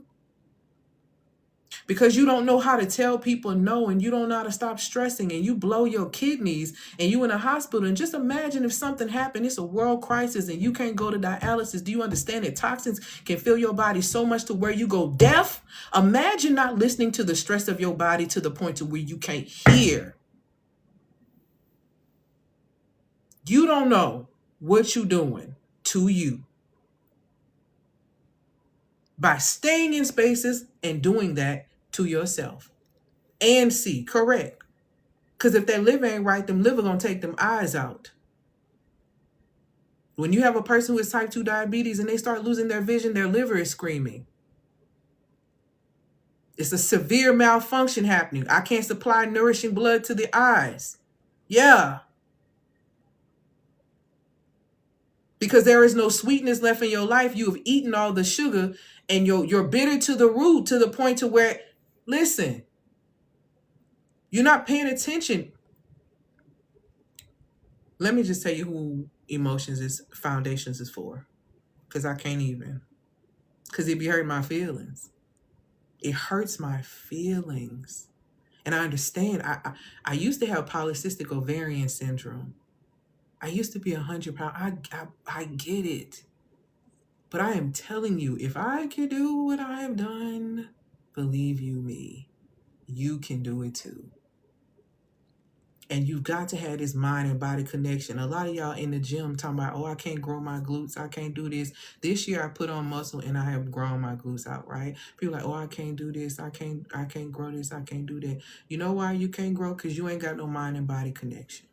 because you don't know how to tell people no, and you don't know how to stop stressing, and you blow your kidneys, and you in a hospital. And just imagine if something happened, it's a world crisis, and you can't go to dialysis. Do you understand that toxins can fill your body so much to where you go deaf? Imagine not listening to the stress of your body to the point to where you can't hear. You don't know what you're doing to you by staying in spaces and doing that to yourself. And C, correct. Because if that liver ain't right, them liver gonna take them eyes out. When you have a person with type 2 diabetes and they start losing their vision, their liver is screaming. It's a severe malfunction happening. I can't supply nourishing blood to the eyes. Yeah. Because there is no sweetness left in your life. You have eaten all the sugar, and you're bitter to the root, to the point to where, listen, you're not paying attention. Let me just tell you who foundations is for. Because I can't even. Because it be hurting my feelings. It hurts my feelings. And I understand. I used to have polycystic ovarian syndrome. I used to be 100 pounds. I get it. But I am telling you, if I can do what I have done, believe you me, you can do it too. And you've got to have this mind and body connection. A lot of y'all in the gym talking about, oh, I can't grow my glutes. I can't do this. This year I put on muscle and I have grown my glutes out, right? People like, oh, I can't do this. I can't grow this. I can't do that. You know why you can't grow? Because you ain't got no mind and body connection.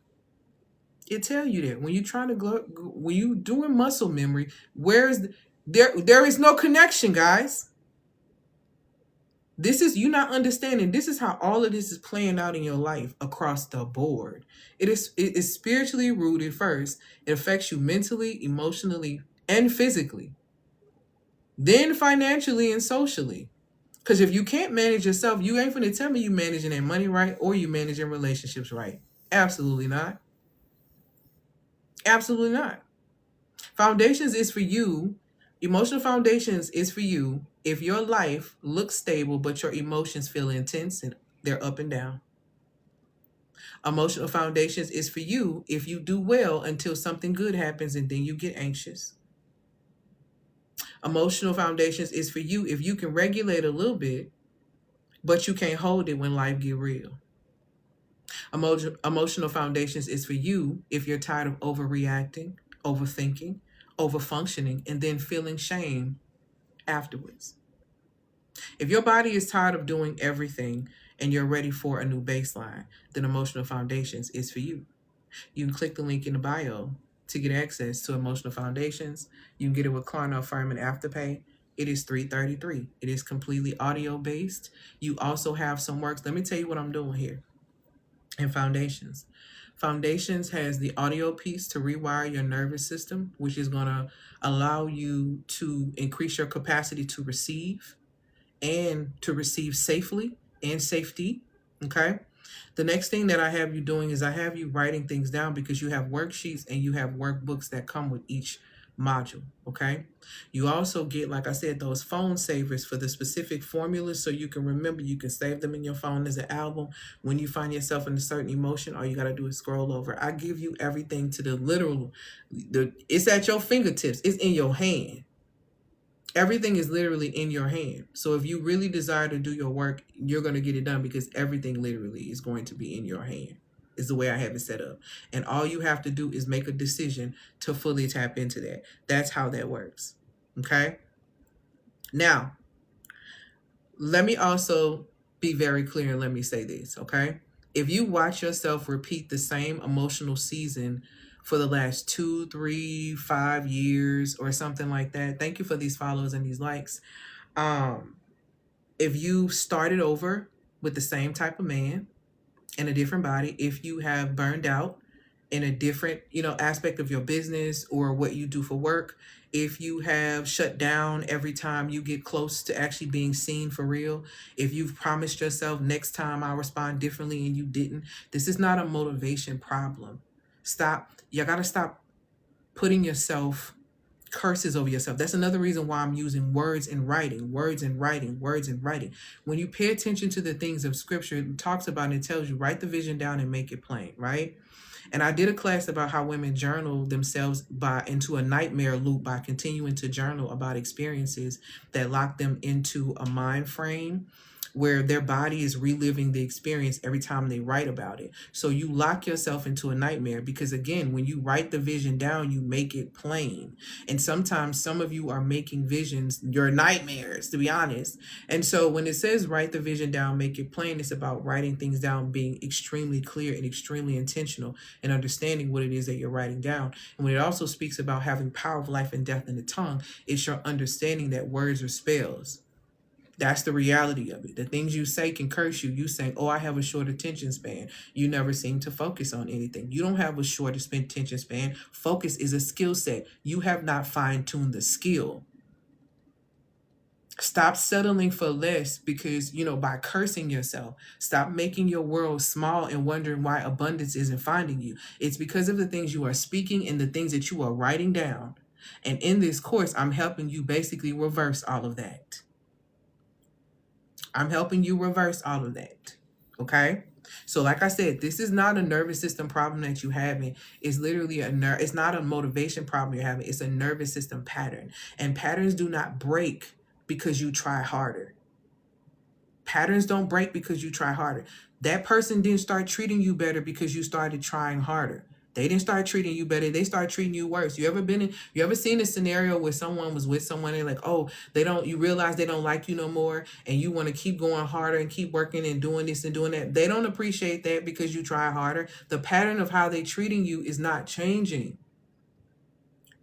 It tell you that when you're trying to grow, when you doing muscle memory, there is no connection, guys. You're not understanding. This is how all of this is playing out in your life across the board. It is spiritually rooted first. It affects you mentally, emotionally, and physically. Then financially and socially. Because if you can't manage yourself, you ain't finna tell me you managing that money right or you managing relationships right. Absolutely not. Absolutely not. Foundations is for you. Emotional foundations is for you if your life looks stable, but your emotions feel intense and they're up and down. Emotional foundations is for you if you do well until something good happens and then you get anxious. Emotional foundations is for you if you can regulate a little bit, but you can't hold it when life get real. Emotional foundations is for you if you're tired of overreacting, overthinking, overfunctioning, and then feeling shame afterwards. If your body is tired of doing everything and you're ready for a new baseline, then Emotional Foundations is for you. You can click the link in the bio to get access to Emotional Foundations. You can get it with Klarna, Firm, and Afterpay. It is $333. It is completely audio based. You also have some works. Let me tell you what I'm doing here in Foundations. Foundations has the audio piece to rewire your nervous system, which is going to allow you to increase your capacity to receive and to receive safely and safety. Okay. The next thing that I have you doing is I have you writing things down because you have worksheets and you have workbooks that come with each module. Okay. You also get, like I said, those phone savers for the specific formulas so you can remember. You can save them in your phone as an album. When you find yourself in a certain emotion, all you got to do is scroll over. I give you everything to the literal. It's at your fingertips. It's in your hand. Everything is literally in your hand. So if you really desire to do your work, you're going to get it done because everything literally is going to be in your hand, is the way I have it set up. And all you have to do is make a decision to fully tap into that. That's how that works. Okay. Now, let me also be very clear and let me say this. Okay. If you watch yourself repeat the same emotional season for the last 2, 3, 5 years or something like that, thank you for these follows and these likes. If you started over with the same type of man in a different body, if you have burned out in a different, aspect of your business or what you do for work, if you have shut down every time you get close to actually being seen for real, if you've promised yourself next time I'll respond differently and you didn't, this is not a motivation problem. Stop. You got to stop putting yourself curses over yourself. That's another reason why I'm using words and writing, words and writing, words and writing. When you pay attention to the things of scripture, it talks about and it tells you, write the vision down and make it plain, right? And I did a class about how women journal themselves into a nightmare loop by continuing to journal about experiences that lock them into a mind frame where their body is reliving the experience every time they write about it. So you lock yourself into a nightmare because, again, when you write the vision down, you make it plain. And sometimes some of you are making visions your nightmares, to be honest. And so when it says write the vision down, make it plain, it's about writing things down, being extremely clear and extremely intentional and understanding what it is that you're writing down. And when it also speaks about having power of life and death in the tongue, it's your understanding that words are spells. That's the reality of it. The things you say can curse you. You saying, oh, I have a short attention span. You never seem to focus on anything. You don't have a short attention span. Focus is a skill set. You have not fine-tuned the skill. Stop settling for less because, by cursing yourself. Stop making your world small and wondering why abundance isn't finding you. It's because of the things you are speaking and the things that you are writing down. And in this course, I'm helping you basically reverse all of that. I'm helping you reverse all of that. Okay? So like I said, this is not a nervous system problem that you having. It's literally it's not a motivation problem you're having. It's a nervous system pattern. And patterns do not break because you try harder. Patterns don't break because you try harder. That person didn't start treating you better because you started trying harder. They didn't start treating you better. They start treating you worse. You ever seen a scenario where someone was with someone and like, oh, you realize they don't like you no more and you want to keep going harder and keep working and doing this and doing that. They don't appreciate that because you try harder. The pattern of how they're treating you is not changing.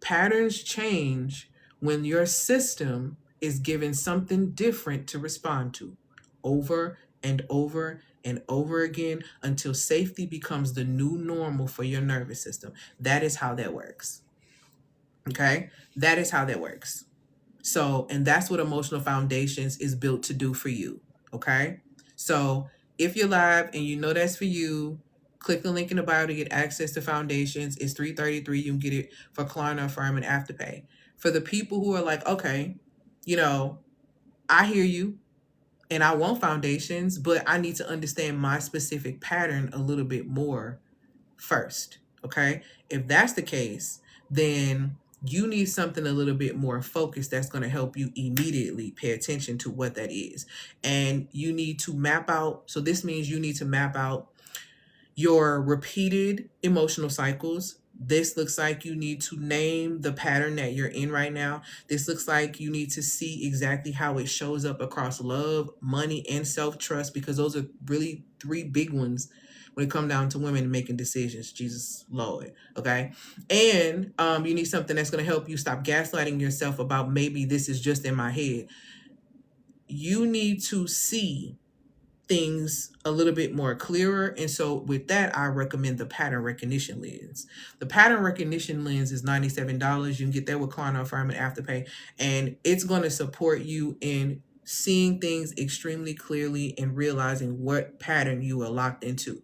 Patterns change when your system is given something different to respond to over and over and over again until safety becomes the new normal for your nervous system. That is how that works. Okay? That is how that works. So, and that's what Emotional Foundations is built to do for you. Okay? So, if you're live and you know that's for you, click the link in the bio to get access to Foundations. It's $333. You can get it for Klarna, Affirm, and Afterpay. For the people who are like, okay, I hear you. And I want Foundations, but I need to understand my specific pattern a little bit more first, okay? If that's the case, then you need something a little bit more focused that's going to help you immediately pay attention to what that is. And you need to map out, so this means you need to map out your repeated emotional cycles. This looks like you need to name the pattern that you're in right now. This looks like you need to see exactly how it shows up across love, money, and self-trust, because those are really three big ones when it comes down to women making decisions. Jesus Lord, okay? And you need something that's going to help you stop gaslighting yourself about maybe this is just in my head. You need to see things a little bit more clearer. And so with that, I recommend the pattern recognition lens. The pattern recognition lens is $97. You can get that with Klarna, Affirm, and Afterpay. And it's going to support you in seeing things extremely clearly and realizing what pattern you are locked into.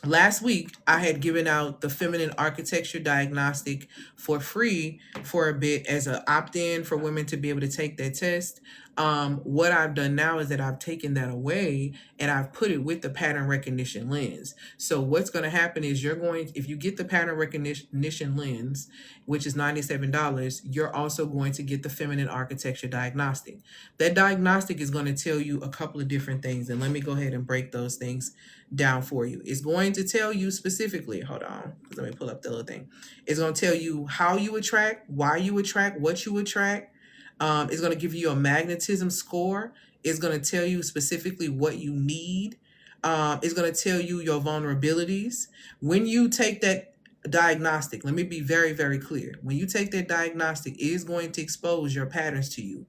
Last week, I had given out the Feminine Architecture Diagnostic for free for a bit as an opt-in for women to be able to take that test. What I've done now is that I've taken that away and I've put it with the pattern recognition lens. So what's going to happen is if you get the pattern recognition lens, which is $97, you're also going to get the Feminine Architecture Diagnostic. That diagnostic is going to tell you a couple of different things. And let me go ahead and break those things down for you. It's going to tell you specifically, hold on, let me pull up the little thing. It's going to tell you how you attract, why you attract, what you attract. It's going to give you a magnetism score. It's going to tell you specifically what you need. It's going to tell you your vulnerabilities. When you take that diagnostic, let me be very, very clear. When you take that diagnostic, it is going to expose your patterns to you.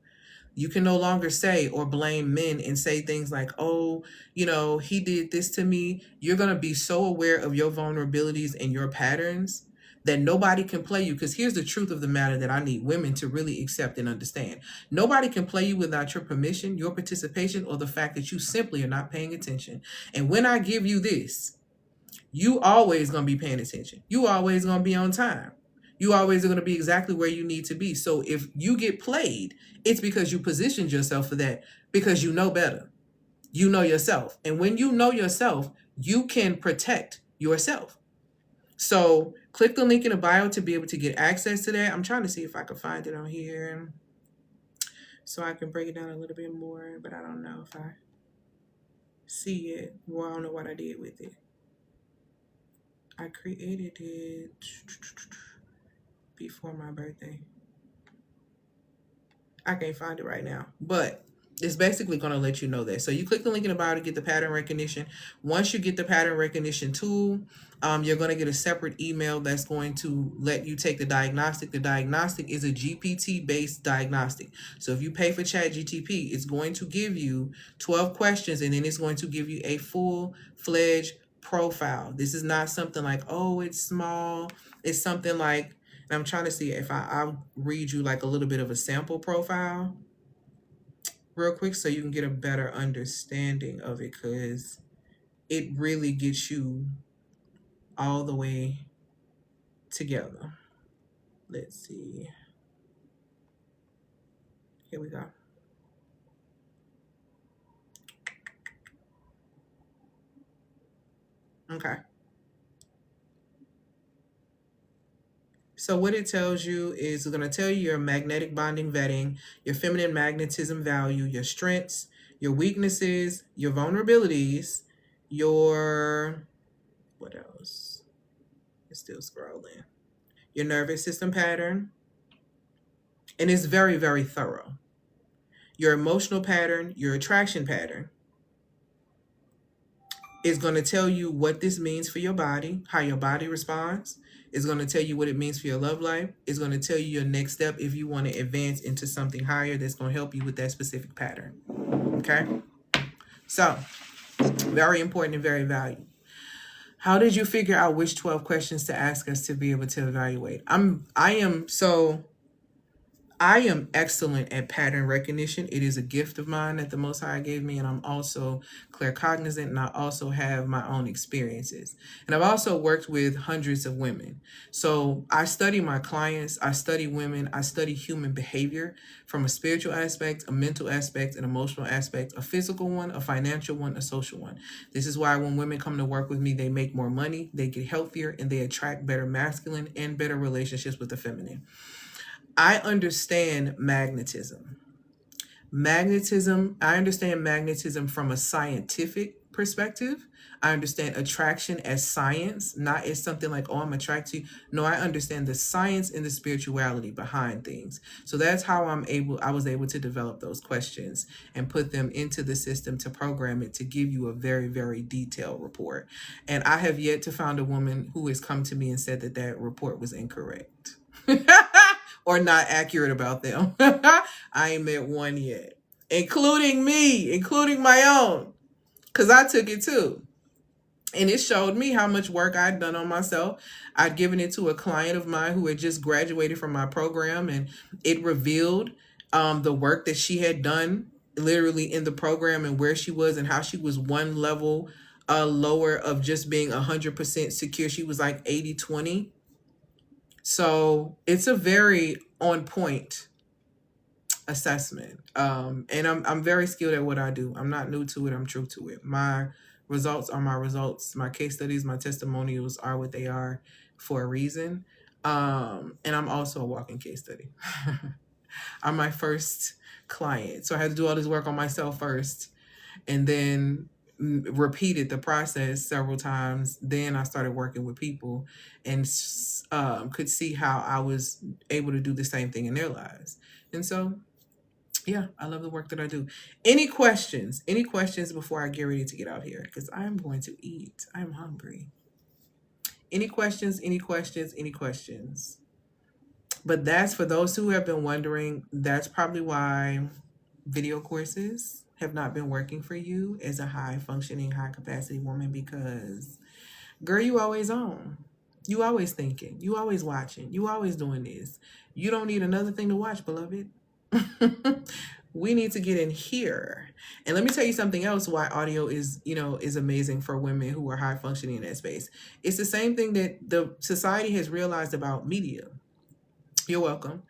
You can no longer say or blame men and say things like, oh, he did this to me. You're going to be so aware of your vulnerabilities and your patterns that nobody can play you. Because here's the truth of the matter that I need women to really accept and understand. Nobody can play you without your permission, your participation, or the fact that you simply are not paying attention. And when I give you this, you always going to be paying attention. You always going to be on time. You always are going to be exactly where you need to be. So if you get played, it's because you positioned yourself for that, because you know better. You know yourself. And when you know yourself, you can protect yourself. So click the link in the bio to be able to get access to that. I'm trying to see if I can find it on here so I can break it down a little bit more, but I don't know if I see it. Well, I don't know what I did with it. I created it before my birthday. I can't find it right now, but it's basically going to let you know that. So you click the link in the bio to get the pattern recognition. Once you get the pattern recognition tool, you're going to get a separate email that's going to let you take the diagnostic. The diagnostic is a GPT-based diagnostic. So if you pay for ChatGPT, it's going to give you 12 questions, and then it's going to give you a full-fledged profile. This is not something like, oh, it's small. It's something like, and I'm trying to see if I'll read you like a little bit of a sample profile real quick so you can get a better understanding of it, because it really gets you all the way together. Let's see. Here we go. Okay. So what it tells you is it's going to tell you your magnetic bonding vetting, your feminine magnetism value, your strengths, your weaknesses, your vulnerabilities, your, what else? It's still scrolling. Your nervous system pattern. And it's very, very thorough. Your emotional pattern, your attraction pattern. Is going to tell you what this means for your body, how your body responds. It's going to tell you what it means for your love life. It's going to tell you your next step if you want to advance into something higher that's going to help you with that specific pattern. Okay? So, very important and very valuable. How did you figure out which 12 questions to ask us to be able to evaluate? I am excellent at pattern recognition. It is a gift of mine that the Most High gave me, and I'm also claircognizant, and I also have my own experiences. And I've also worked with hundreds of women. So I study my clients, I study women, I study human behavior from a spiritual aspect, a mental aspect, an emotional aspect, a physical one, a financial one, a social one. This is why when women come to work with me, they make more money, they get healthier, and they attract better masculine and better relationships with the feminine. I understand magnetism. I understand magnetism from a scientific perspective. I understand attraction as science, not as something like, oh, I'm attracted to you. No, I understand the science and the spirituality behind things. So that's how I was able to develop those questions and put them into the system to program it to give you a very, very detailed report. And I have yet to find a woman who has come to me and said that that report was incorrect. Or not accurate about them. I ain't met one yet. Including me, including my own. Because I took it too. And it showed me how much work I'd done on myself. I'd given it to a client of mine who had just graduated from my program, and it revealed the work that she had done literally in the program and where she was and how she was one level lower of just being 100% secure. She was like 80-20. So it's a very on point assessment. And I'm very skilled at what I do. I'm not new to it. I'm true to it. My results are my results. My case studies, my testimonials are what they are for a reason. And I'm also a walking case study. I'm my first client. So I had to do all this work on myself first, and then repeated the process several times. Then I started working with people and could see how I was able to do the same thing in their lives. And so, yeah, I love the work that I do. Any questions before I get ready to get out here? Because I'm going to eat. I'm hungry. Any questions? But that's for those who have been wondering, that's probably why video courses have not been working for you as a high functioning, high capacity woman, because girl, you always on. You always thinking. You always watching. You always doing this. You don't need another thing to watch, beloved. We need to get in here. And let me tell you something else why audio is amazing for women who are high functioning in that space. It's the same thing that the society has realized about media. You're welcome.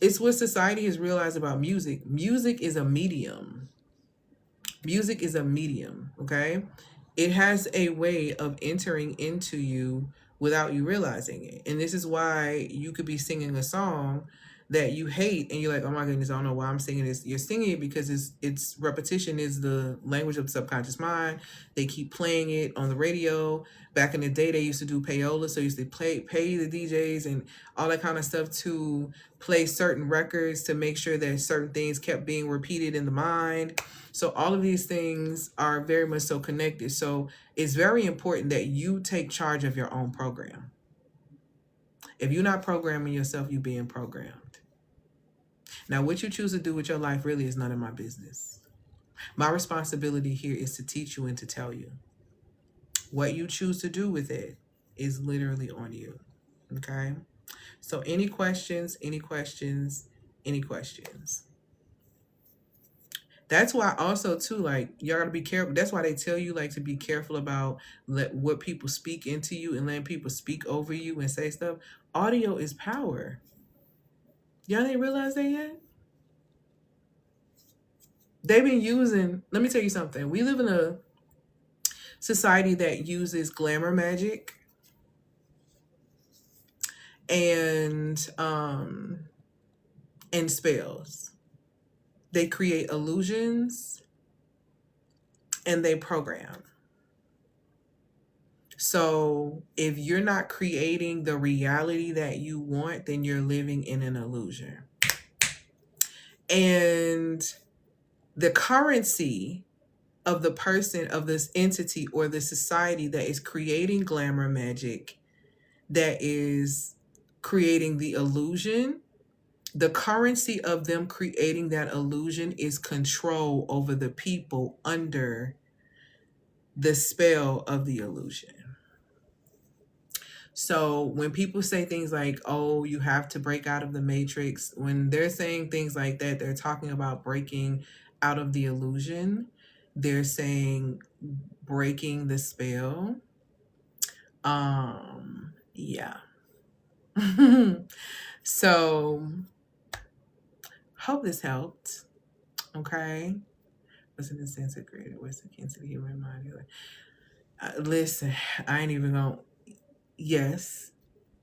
It's what society has realized about music. Music is a medium. Music is a medium, okay? It has a way of entering into you without you realizing it. And this is why you could be singing a song that you hate and you're like, oh my goodness, I don't know why I'm singing this. You're singing it because it's repetition is the language of the subconscious mind. They keep playing it on the radio. Back in the day, they used to do payola, so you used to pay the DJs and all that kind of stuff to play certain records to make sure that certain things kept being repeated in the mind. So all of these things are very much so connected. So it's very important that you take charge of your own program. If you're not programming yourself, you're being programmed. Now, what you choose to do with your life really is none of my business. My responsibility here is to teach you and to tell you. What you choose to do with it is literally on you. Okay? So any questions, any questions, any questions? That's why also too, like, y'all gotta be careful. That's why they tell you like to be careful about what people speak into you and letting people speak over you and say stuff. Audio is power. Y'all didn't realize that yet? They've been using, let me tell you something. We live in a society that uses glamour magic and spells. They create illusions and they program. So if you're not creating the reality that you want, then you're living in an illusion. And the currency of the person, of this entity or the society that is creating glamour magic, that is creating the illusion, the currency of them creating that illusion is control over the people under the spell of the illusion. So when people say things like, oh, you have to break out of the matrix, when they're saying things like that, they're talking about breaking out of the illusion. They're saying breaking the spell. Yeah. So hope this helped. Okay. What's in the sense of creative? What's the kin to the human mind? Listen, I ain't even gonna. Yes.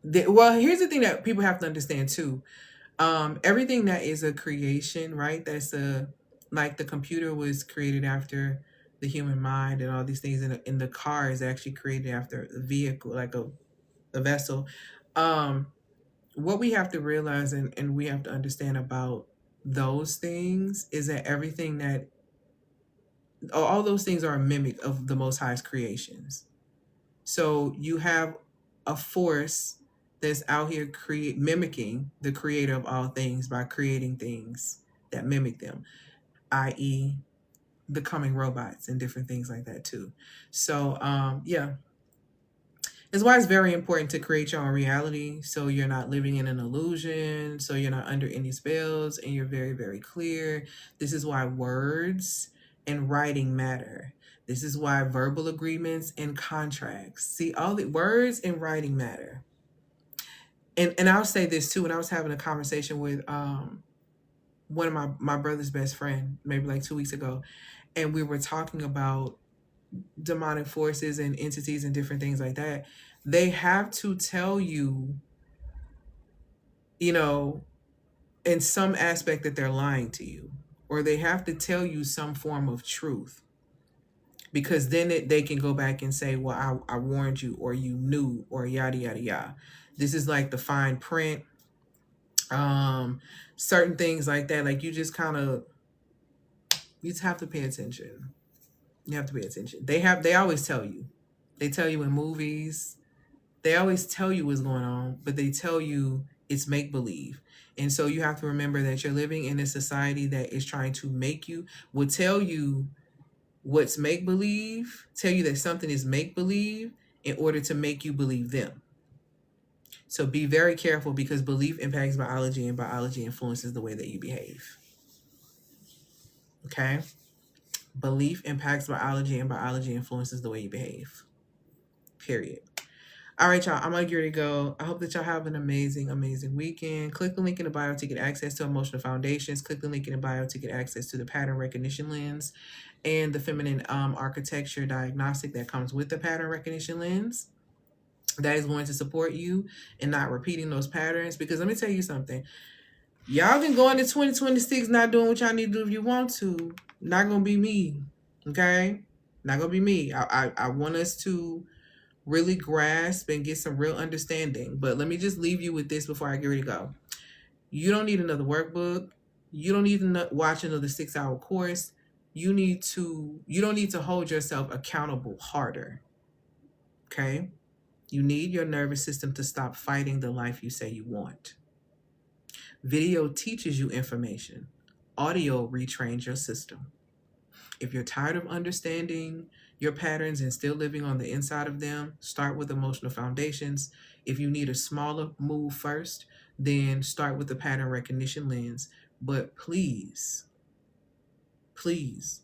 Well, here's the thing that people have to understand too. Everything that is a creation, right? That's like the computer was created after the human mind and all these things, in the car is actually created after the vehicle, like a vessel. What we have to realize and we have to understand about those things is that everything that all those things are a mimic of the Most High's creations. So you have a force that's out here mimicking the creator of all things by creating things that mimic them, i.e. becoming robots and different things like that too. So yeah. That's why it's very important to create your own reality, so you're not living in an illusion, so you're not under any spells, and you're very, very clear. This is why words and writing matter. This is why verbal agreements and contracts. See, all the words and writing matter. And I'll say this too, when I was having a conversation with one of my brother's best friend, maybe like 2 weeks ago, and we were talking about demonic forces and entities and different things like that. They have to tell you, in some aspect that they're lying to you, or they have to tell you some form of truth, because then they can go back and say, well, I warned you, or you knew, or yada yada yada. This is like the fine print, certain things like that. Like you just have to pay attention. You have to pay attention. They always tell you. They tell you in movies. They always tell you what's going on, but they tell you it's make-believe. And so you have to remember that you're living in a society that is trying to will tell you what's make-believe, tell you that something is make-believe in order to make you believe them. So be very careful, because belief impacts biology and biology influences the way that you behave. Okay? Belief impacts biology and biology influences the way you behave. Period. All right, y'all, I'm gonna get ready to go. I hope that y'all have an amazing, amazing weekend. Click the link in the bio to get access to Emotional Foundations. Click the link in the bio to get access to the pattern recognition lens and the feminine architecture diagnostic that comes with the pattern recognition lens. That is going to support you in not repeating those patterns. Because let me tell you something. Y'all can go into 2026 not doing what y'all need to do if you want to. Not gonna be me. Okay? Not gonna be me. I want us to really grasp and get some real understanding. But let me just leave you with this before I get ready to go. You don't need another workbook. You don't need to watch another 6-hour course. You don't need to hold yourself accountable harder. Okay? You need your nervous system to stop fighting the life you say you want. Video teaches you information. Audio retrains your system. If you're tired of understanding your patterns and still living on the inside of them, start with Emotional Foundations. If you need a smaller move first, then start with the pattern recognition lens. But please, please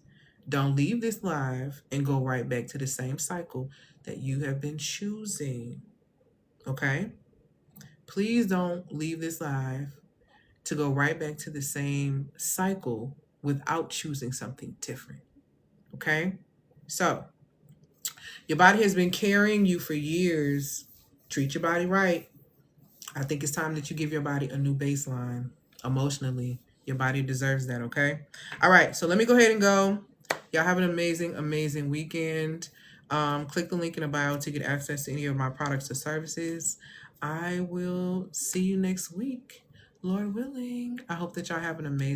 don't leave this live and go right back to the same cycle that you have been choosing. Okay? Please don't leave this live to go right back to the same cycle without choosing something different. Okay? So, your body has been carrying you for years. Treat your body right. I think it's time that you give your body a new baseline emotionally. Your body deserves that, okay? All right, so let me go ahead and go. Y'all have an amazing, amazing weekend. Click the link in the bio to get access to any of my products or services. I will see you next week, Lord willing. I hope that y'all have an amazing